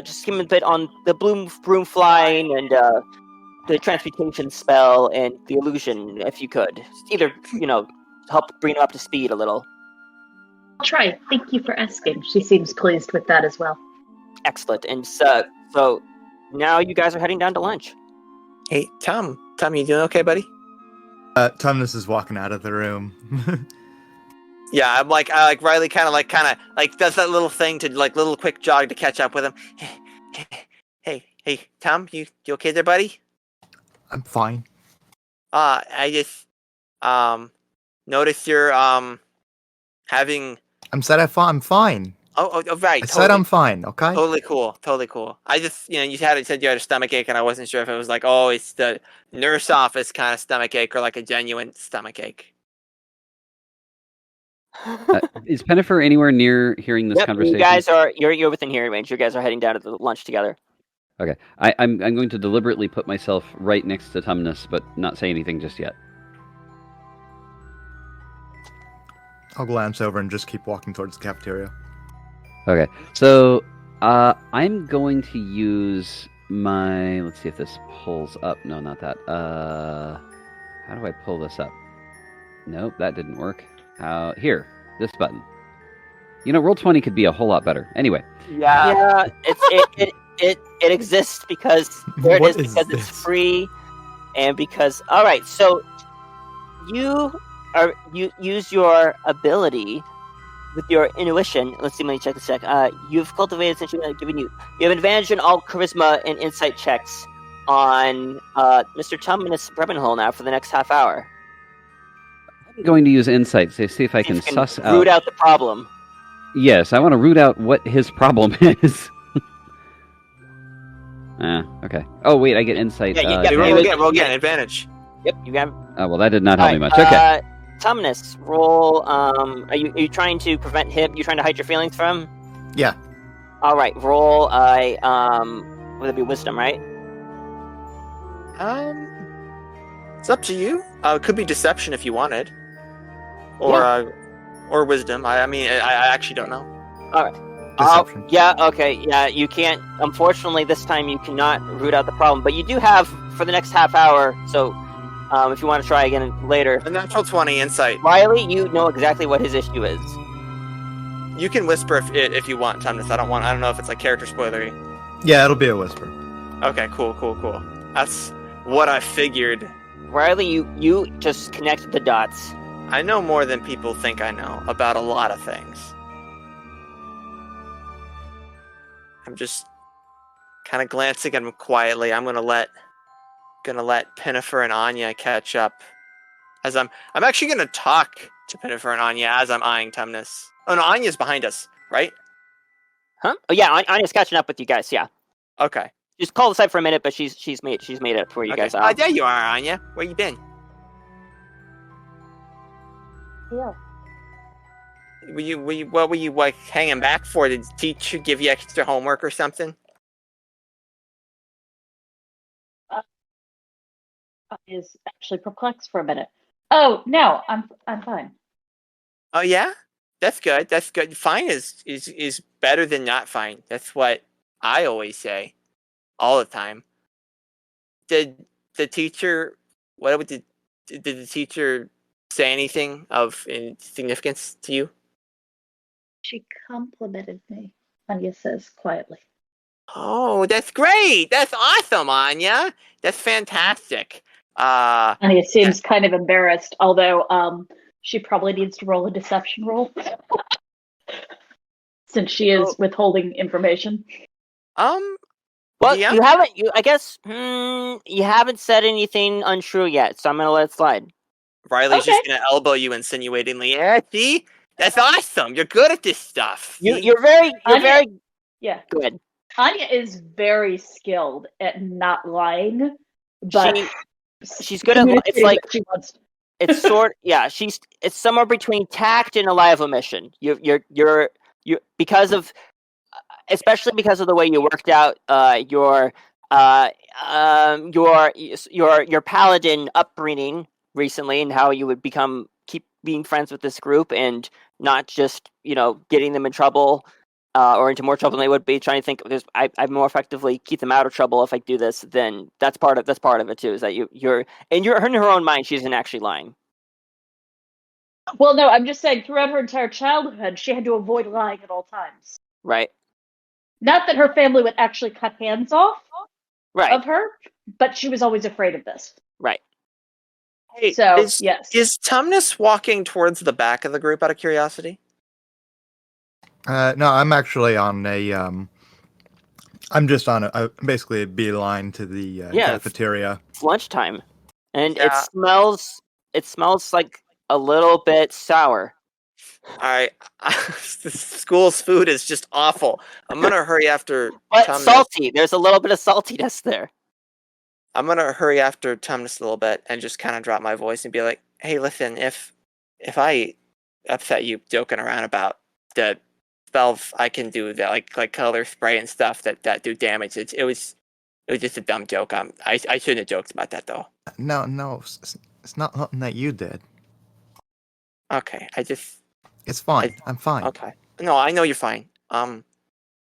just give him a bit on the broom flying and the transmutation spell and the illusion, if you could. Either, help bring him up to speed a little. I'll try. Thank you for asking. She seems pleased with that as well. Excellent. And so now you guys are heading down to lunch. Hey, Tom, you doing okay, buddy? Tumnus is walking out of the room. Yeah, I like Riley kind of does that little thing to like little quick jog to catch up with him. Hey, Tom, you okay there, buddy? I'm fine. I just noticed you're having. I'm fine. Oh, right. I said I'm fine. Okay. Totally cool. I just, you said you had a stomach ache, and I wasn't sure if it was like, oh, it's the nurse office kind of stomach ache, or like a genuine stomach ache. Is Pinnefer anywhere near hearing this conversation? You guys you're within hearing range. You guys are heading down to the lunch together. Okay, I'm going to deliberately put myself right next to Tumnus, but not say anything just yet. I'll glance over and just keep walking towards the cafeteria. Okay, so I'm going to use my. Let's see if this pulls up. No, not that. How do I pull this up? Nope, that didn't work. Here, this button. Roll20 could be a whole lot better. Anyway. Yeah. It exists because there it is, because it's free, and because all right. So you use your ability with your intuition. Let's see. Let me check this check. You've cultivated since you have advantage in all charisma and insight checks on Mr. Tumnus Brenenhol now for the next half hour. I'm going to use insight to see if I can suss out. Root out the problem. Yes, I want to root out what his problem is. Okay. Oh wait, I get insight. Yeah, roll again, advantage. Yep, you got. Oh well, that did not help me much. Okay. Tumnus, roll. Are you trying to prevent him? You trying to hide your feelings from him? Yeah. All right, roll. Would it be wisdom, right? It's up to you. It could be deception if you wanted, or wisdom. I actually don't know. All right. Deception. Yeah. Okay. Yeah. You can't. Unfortunately, this time you cannot root out the problem, but you do have for the next half hour. So, if you want to try again later, A natural 20 insight. Riley, you know exactly what his issue is. You can whisper if you want, Tumnus. I don't know if it's like character spoilery. Yeah, it'll be a whisper. Okay. Cool. That's what I figured. Riley, you just connected the dots. I know more than people think I know about a lot of things. I'm just kind of glancing at him quietly. I'm going to let gonna let Pinnefer and Anya catch up. As I'm actually gonna talk to Pinnefer and Anya as I'm eyeing Tumnus. Oh no, Anya's behind us, right? Huh? Oh yeah, Anya's catching up with you guys. Yeah, Okay. she's called aside for a minute, but she's made it to where you guys are. There you are, Anya. Where you been? Yeah. Were you like hanging back for? Did the teacher give you extra homework or something? Is actually perplexed for a minute. Oh no, I'm fine. Oh yeah, that's good. That's good. Fine is better than not fine. That's what I always say, all the time. Did the teacher? Did the teacher say anything of significance to you? She complimented me, Anya says quietly. Oh, that's great. That's awesome, Anya. That's fantastic. Anya seems kind of embarrassed, although she probably needs to roll a deception roll since she is withholding information. Well, yeah. you haven't. I guess you haven't said anything untrue yet, so I'm gonna let it slide. Riley's just gonna elbow you insinuatingly. Yeah, see, that's awesome. You're good at this stuff. You're very yeah good. Anya is very skilled at not lying, but she's good at it's like she wants. It's it's somewhere between tact and a lie of omission. You're because of especially because of the way you worked out your paladin upbringing recently and how you would keep being friends with this group and not just getting them in trouble or into more trouble than they would be, trying to think I more effectively keep them out of trouble if I do this. Then that's part of it too, is that you're in her own mind she isn't actually lying. Well, no, I'm just saying throughout her entire childhood she had to avoid lying at all times. Right. Not that her family would actually cut hands off of her, but she was always afraid of this. Right. Hey, so, yes. Is Tumnus walking towards the back of the group out of curiosity? No, I'm actually on a. I'm just on basically a beeline to the cafeteria. It's lunchtime, and it smells like a little bit sour. The school's food is just awful. I'm gonna hurry after. But Tumnus. Salty. There's a little bit of saltiness there. I'm gonna hurry after Tumnus a little bit and just kind of drop my voice and be like, "Hey, listen, if I upset you joking around about the spells I can do that like color spray and stuff that do damage, it was just a dumb joke. I shouldn't have joked about that though. No, it's not something that you did. Okay, It's fine. I'm fine. Okay. No, I know you're fine. Do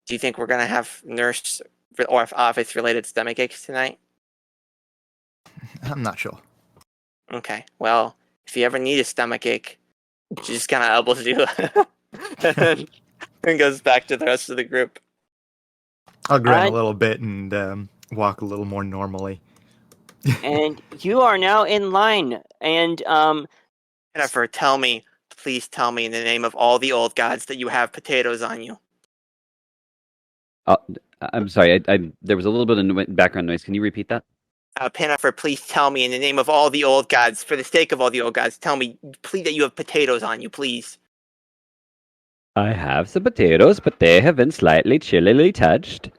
you think we're gonna have nurse or office related stomach aches tonight? I'm not sure. Okay. Well, if you ever need a stomach ache, she just kind of elbows you and goes back to the rest of the group. I'll grin a little bit and walk a little more normally. And you are now in line. And Jennifer, please tell me in the name of all the old gods that you have potatoes on you. I'm sorry. There was a little bit of background noise. Can you repeat that? Pinnefer, please tell me in the name of all the old gods, for the sake of all the old gods, tell me, please, that you have potatoes on you, please. I have some potatoes, but they have been slightly chillily touched.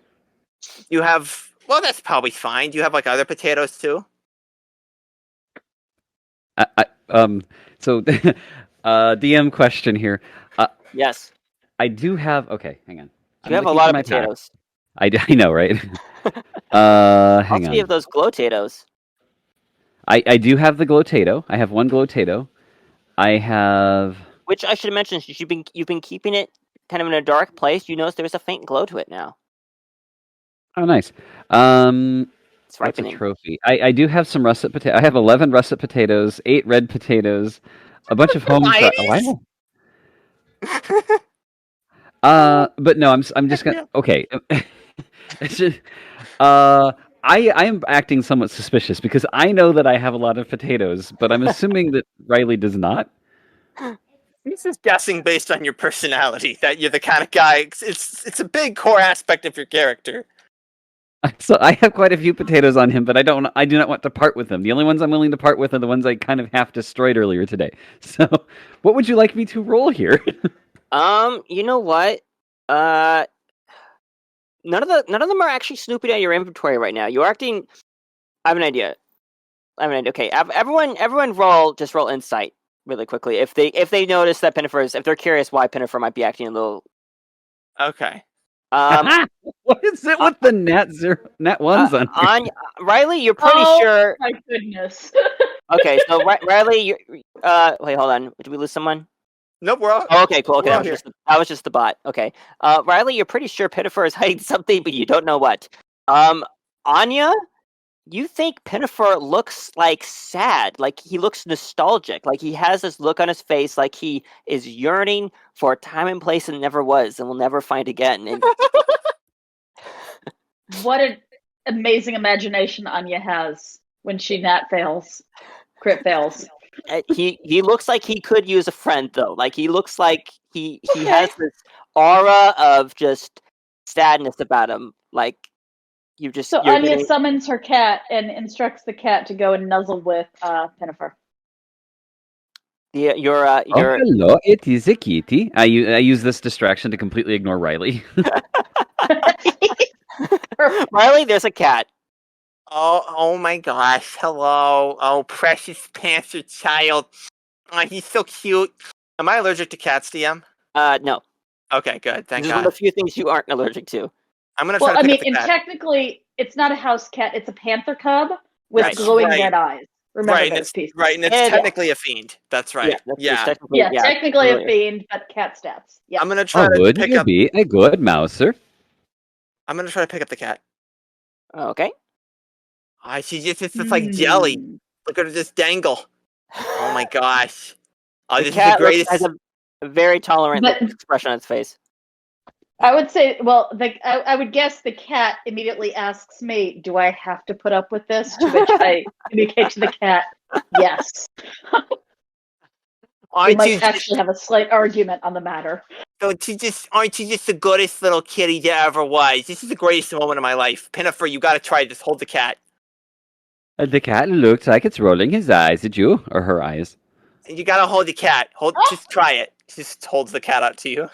You have... Well, that's probably fine. Do you have, other potatoes, too? So, DM question here. Yes. I do have... Okay, hang on. You have a lot of potatoes. I know, right? Hang on. You have those glowtatoes. I do have the glowtato. I have one glowtato. I have... Which I should have mentioned, you've been keeping it kind of in a dark place. You notice there's a faint glow to it now. Oh, nice. It's ripening. That's a trophy. I do have some russet potatoes. I have 11 russet potatoes, 8 red potatoes, a bunch of home... but no, I'm just gonna... Okay. It's just... I am acting somewhat suspicious because I know that I have a lot of potatoes, but I'm assuming that Riley does not. This is guessing based on your personality, that you're the kind of guy... It's a big core aspect of your character. So I have quite a few potatoes on him, but I do not want to part with them. The only ones I'm willing to part with are the ones I kind of half destroyed earlier today. So, what would you like me to roll here? You know what? None of them are actually snooping at your inventory right now. You're acting. I have an idea. Okay, everyone roll insight really quickly. If they notice that if they're curious why Pinnefer might be acting a little. Okay. What is it with the nat ones on here? Riley, you're pretty sure. My goodness. Okay, so Riley, you wait, hold on. Did we lose someone? Nope, we're all. Oh, okay, cool. Okay, we're that was just the bot. Okay, Riley, you're pretty sure Pinnefer is hiding something, but you don't know what. Anya, you think Pinnefer looks like sad, like he looks nostalgic, like he has this look on his face, like he is yearning for a time and place that never was and will never find again. And what an amazing imagination Anya has when she crit fails. He looks like he could use a friend though. Like he looks like he has this aura of just sadness about him. Like So Anya summons her cat and instructs the cat to go and nuzzle with Pinnefer. Yeah, hello, it is a kitty. I use this distraction to completely ignore Riley. Riley, there's a cat. Oh my gosh! Hello, oh precious panther child. Oh, he's so cute. Am I allergic to cats, DM? No. Okay, good. Thank God. God. One of the few things you aren't allergic to. I'm gonna try to pick up the cat. Technically, it's not a house cat. It's a panther cub with glowing red eyes. Remember those pieces. Right, and it's technically a fiend. That's right. Yeah. Technically a fiend, but cat stats. Yeah. I'm gonna try to pick up. Be a good mouser. I'm gonna try to pick up the cat. Okay. She's just like jelly. Look at her just dangle. Oh my gosh. Oh, this is the greatest. Has a very tolerant expression on its face. I would say, well, I would guess the cat immediately asks me, "Do I have to put up with this?" To which I communicate to the cat, "Yes." We might actually have a slight argument on the matter. So aren't you just the goodest little kitty that ever was? This is the greatest moment of my life. Pinnefer, you gotta try this. Hold the cat. The cat looks like it's rolling his eyes at you, or her eyes. You gotta hold the cat. Just try it. Just holds the cat out to you.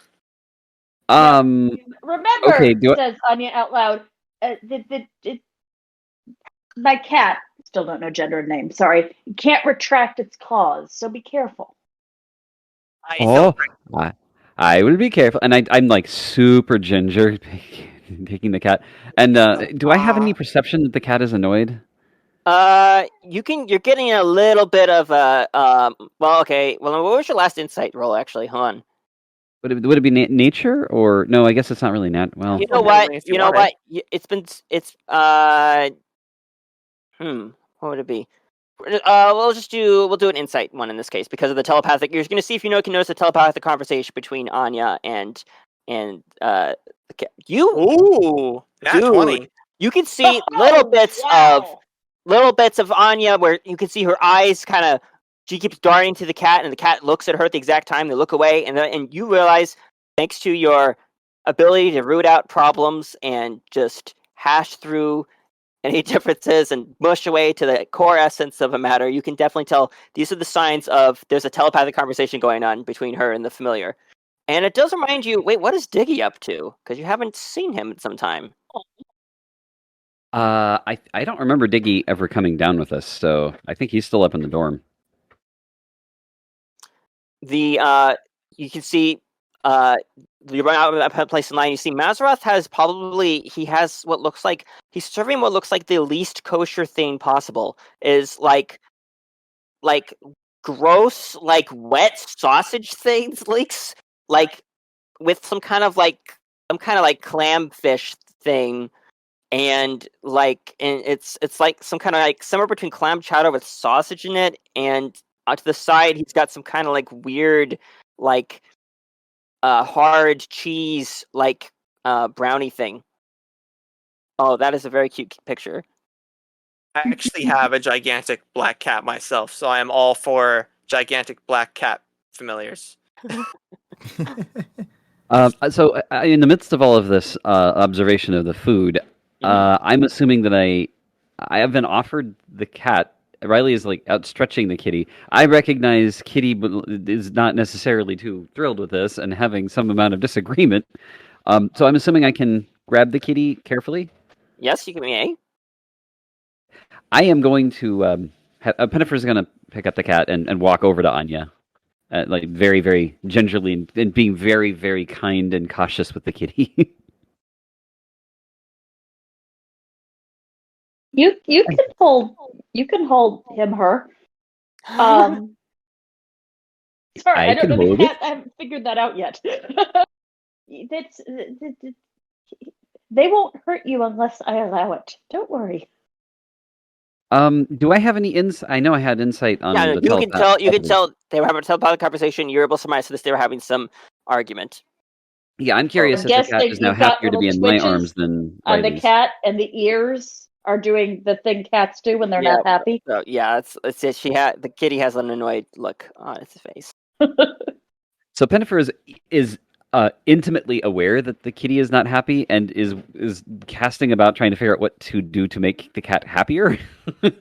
Remember, says Anya out loud, my cat, still don't know gender and name, sorry, can't retract its claws, so be careful. I will be careful. And I'm like super ginger taking the cat. And do I have any perception that the cat is annoyed? You're getting a little bit of a well, okay. Well, what was your last insight roll actually? Hold on. Would it be nature or no? I guess it's not really nat. Well, you know what? What would it be? We'll do an insight one in this case because of the telepathic. You're going to see if you can notice the telepathic conversation between Anya and the cat. Ooh, that's 20. You can see little bits of Anya where you can see her eyes kind of. She keeps darting to the cat, and the cat looks at her at the exact time. They look away, and you realize, thanks to your ability to root out problems and just hash through any differences and mush away to the core essence of a matter, you can definitely tell these are the signs of there's a telepathic conversation going on between her and the familiar. And it does remind you, wait, what is Diggy up to? Because you haven't seen him in some time. I don't remember Diggy ever coming down with us, so I think he's still up in the dorm. You can see you run out of a place in line. You see Mazzaroth he's serving what looks like the least kosher thing possible. Is like gross, like wet sausage things, leaks like with some kind of clam fish thing, and it's like some kind of like somewhere between clam chowder with sausage in it, and to the side, he's got some kind of like weird, like hard cheese, like brownie thing. Oh, that is a very cute picture. I actually have a gigantic black cat myself, so I am all for gigantic black cat familiars. So, in the midst of all of this observation of the food, I'm assuming that I have been offered the cat. Riley is like outstretching the kitty. I recognize Kitty is not necessarily too thrilled with this and having some amount of disagreement. So I'm assuming I can grab the kitty carefully. Yes, you can be A. I am going to. Pinnefer's going to pick up the cat and walk over to Anya, like very, very gingerly and being very, very kind and cautious with the kitty. You can hold him, her. Sorry, I don't know the cat. I haven't figured that out yet. They won't hurt you unless I allow it. Don't worry. Do I have any insight? I know I had insight on the you can tell. You can tell they were having a telepath conversation. You're able to surmise this. They were having some argument. Yeah, I'm curious if the cat is now happier to be in my arms than Riley's. The cat and the ears are doing the thing cats do when they're not happy. So, yeah, it's the kitty has an annoyed look on its face. So Pinnefer is intimately aware that the kitty is not happy and is casting about trying to figure out what to do to make the cat happier. I'm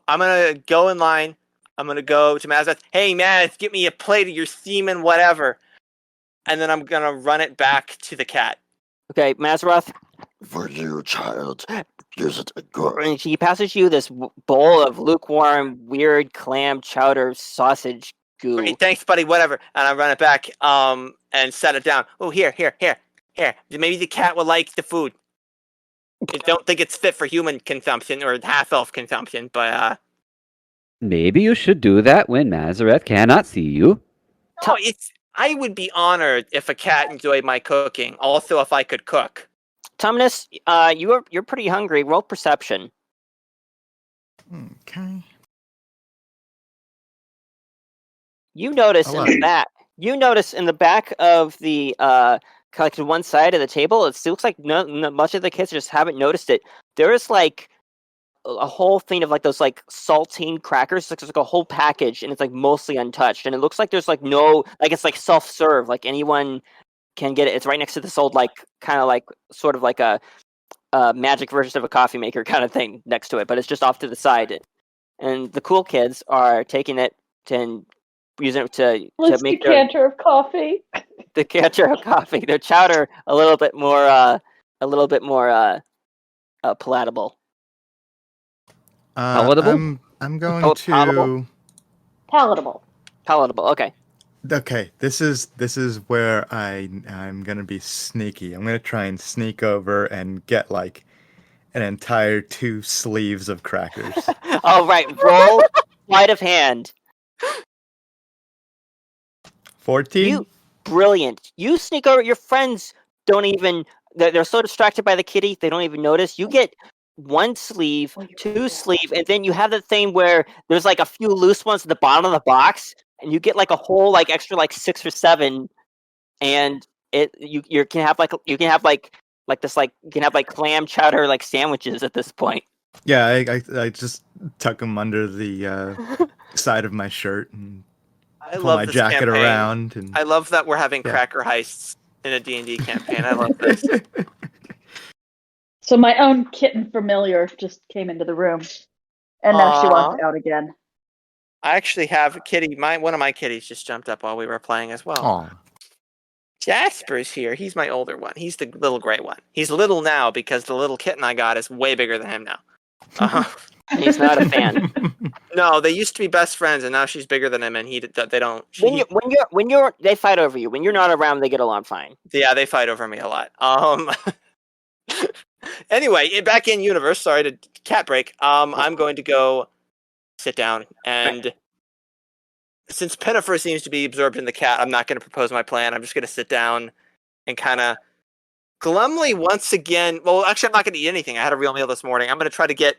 gonna go in line. I'm gonna go to Mazeth. Hey, Maz, get me a plate of your semen, whatever. And then I'm gonna run it back to the cat. Okay, Mazroth. For you, child, use it again. And he passes you this bowl of lukewarm, weird clam chowder sausage goo. Great, thanks, buddy. Whatever. And I run it back. And set it down. Oh, here. Maybe the cat will like the food. I don't think it's fit for human consumption or half-elf consumption, but maybe you should do that when Mazareth cannot see you. No, I would be honored if a cat enjoyed my cooking. Also, if I could cook. Tumnus, you're pretty hungry. Roll perception. Okay. You notice in the back. You notice in the back of the like to one side of the table. It looks like much of the kids just haven't noticed it. There is like a whole thing of like those like saltine crackers. It's like a whole package, and it's like mostly untouched. And it looks like there's like no it's like self-serve. Like anyone can get it. It's right next to this old like kind of like sort of like a magic version of a coffee maker kind of thing next to it, but it's just off to the side. And the cool kids are taking it and using it to make the decanter of coffee. The decanter of coffee. Their chowder a little bit more palatable. Palatable? I'm going to palatable. Okay. Okay, this is where I'm gonna be sneaky. I'm gonna try and sneak over and get like an entire 2 sleeves of crackers. All right, roll sleight of hand. 14. Brilliant. You sneak over. Your friends don't even. They're so distracted by the kitty they don't even notice. You get 1 sleeve, 2 sleeve, and then you have that thing where there's like a few loose ones at the bottom of the box. And you get like a whole like extra like 6 or 7, and you can have like clam chowder like sandwiches at this point. Yeah, I just tuck them under the side of my shirt and pull my jacket campaign. Around. And I love that we're having cracker heists in a D&D campaign. I love this. So my own kitten familiar just came into the room, and now she wants out again. I actually have a kitty. One of my kitties just jumped up while we were playing as well. Aww. Jasper's here. He's my older one. He's the little gray one. He's little now because the little kitten I got is way bigger than him now. He's not a fan. No, they used to be best friends, and now she's bigger than him, and they don't. They fight over you. When you're not around, they get along fine. Yeah, they fight over me a lot. Anyway, back in universe. Sorry to cat break. I'm going to go sit down, and since Pinnefer seems to be absorbed in the cat, I'm not going to propose my plan. I'm just going to sit down and kind of glumly once again. Well, actually, I'm not going to eat anything. I had a real meal this morning. I'm going to try to get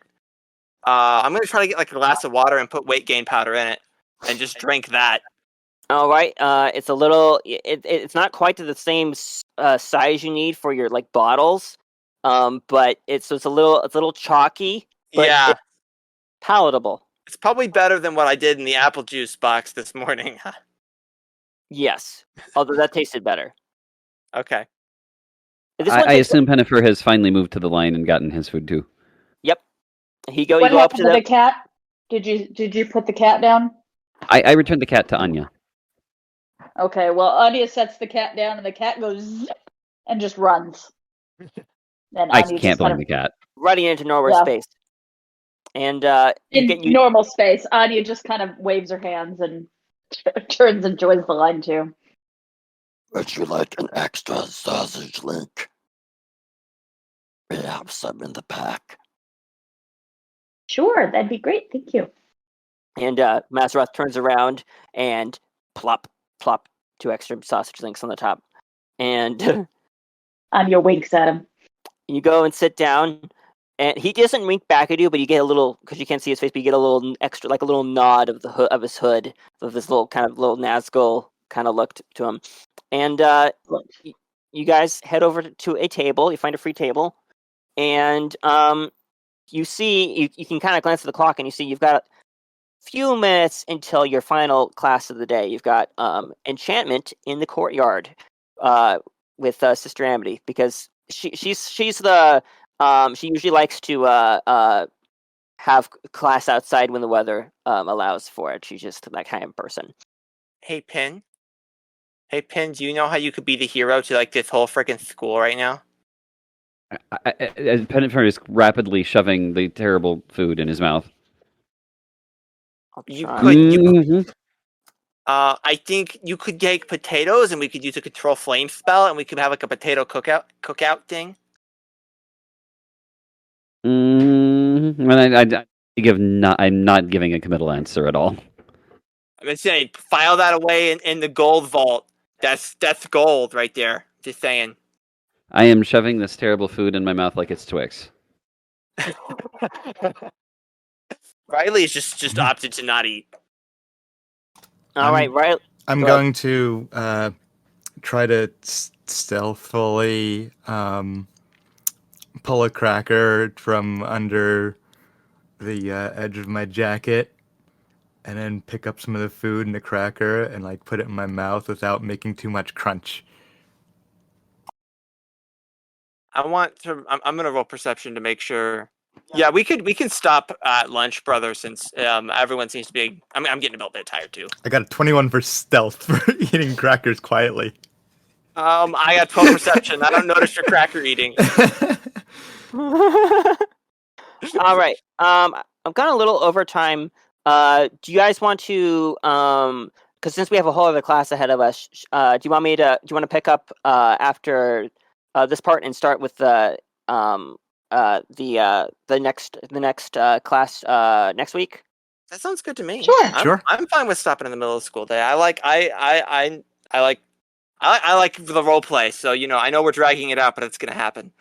like a glass of water and put weight gain powder in it, and just drink that. All right. It's a little. It's not quite to the same size you need for your like bottles. But it's a little chalky. But yeah. It's palatable. It's probably better than what I did in the apple juice box this morning. Yes. Although that tasted better. Okay. This one I takes- assume Pinnefer has finally moved to the line and gotten his food too. Yep. What You go up happened to to the the cat? Did you put the cat down? I returned the cat to Anya. Okay, well, Anya sets the cat down, and the cat goes zip and just runs. And I Anya can't just blame kind the cat. running into nowhere Yeah. space. And in normal space. Anya just kind of waves her hands and turns and joins the line too. Would you like an extra sausage link? We have some in the pack. Sure, that'd be great. Thank you. And Mazzaroth turns around and plop, 2 extra sausage links on the top. And Anya winks at him. you go and sit down, and he doesn't wink back at you, but you get a little, because you can't see his face, but you get a little extra, like a little nod of the of his hood, of this little kind of little Nazgul kind of look to him. And you guys head over to a table. You find a free table, and you see, you can kind of glance at the clock, and you see you've got few minutes until your final class of the day. You've got enchantment in the courtyard with Sister Amity, because she's the she usually likes to have class outside when the weather allows for it. She's just that kind of person. Hey, Pin. Hey, Pin, do you know how you could be the hero to like this whole freaking school right now? Pinnefer is rapidly shoving the terrible food in his mouth. You try. could. Mhm. I think you could take potatoes, and we could use a control flame spell, and we could have like a potato cookout thing. I'm not giving a committal answer at all. I'm saying, file that away in the gold vault. That's gold right there. Just saying. I am shoving this terrible food in my mouth like it's Twix. Riley is just opted to not eat. All right, Riley. I'm Go going to try to stealthily pull a cracker from under the edge of my jacket, and then pick up some of the food and the cracker and like put it in my mouth without making too much crunch. I'm gonna roll perception to make sure. Yeah, we can stop at lunch, brother, since everyone seems to be. I'm getting a little bit tired too. I got a 21 for stealth for eating crackers quietly. I got 12 perception. I don't notice your cracker eating. All right. I've gone a little overtime. Do you guys want to? Because since we have a whole other class ahead of us, do you want to pick up after this part and start with the next class next week? That sounds good to me. Sure. Sure. I'm fine with stopping in the middle of the school day. I like the role play, so I know we're dragging it out, but it's gonna happen.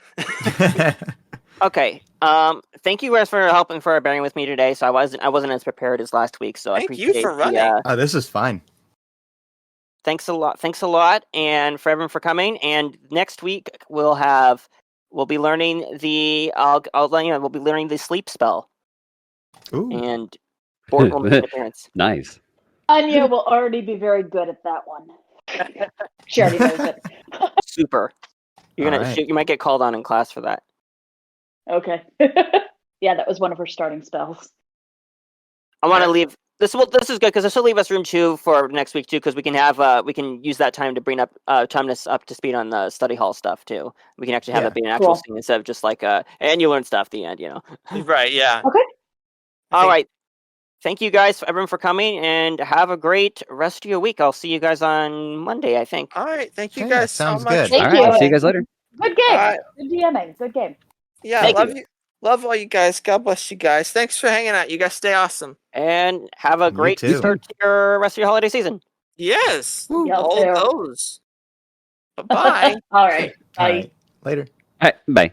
Okay. Thank you guys for helping, for bearing with me today. So I wasn't as prepared as last week. So I Thank you appreciate for running. This is fine. Thanks a lot, and for everyone for coming. And next week we'll be learning I'll let you know, we'll be learning the sleep spell. Ooh. And Bort will make an appearance. Nice. Anya will already be very good at that one. She already knows it. Super. You're gonna All right. you might get called on in class for that. Okay. Yeah, that was one of her starting spells. I want to leave this. Well, this is good because this will leave us room 2 for next week too, because we can use that time to bring up Tumnus up to speed on the study hall stuff too. We can actually have Yeah. that be an actual Cool. scene instead of just like and you learn stuff at the end, Right? Yeah. Okay. All right. Thank you guys, everyone, for coming, and have a great rest of your week. I'll see you guys on Monday, I think. All right. Thank you Okay, guys that sounds so much. good. Thank All right. you. I'll see you guys later. Good game. Alright. Good DMing. Good game. Yeah, Thank love you. Love all you guys. God bless you guys. Thanks for hanging out. You guys stay awesome. And have a You great too. start to your rest of your holiday season. Yes. Y'all All too. those. Bye-bye. All right. Bye. All right. Later. All right, bye.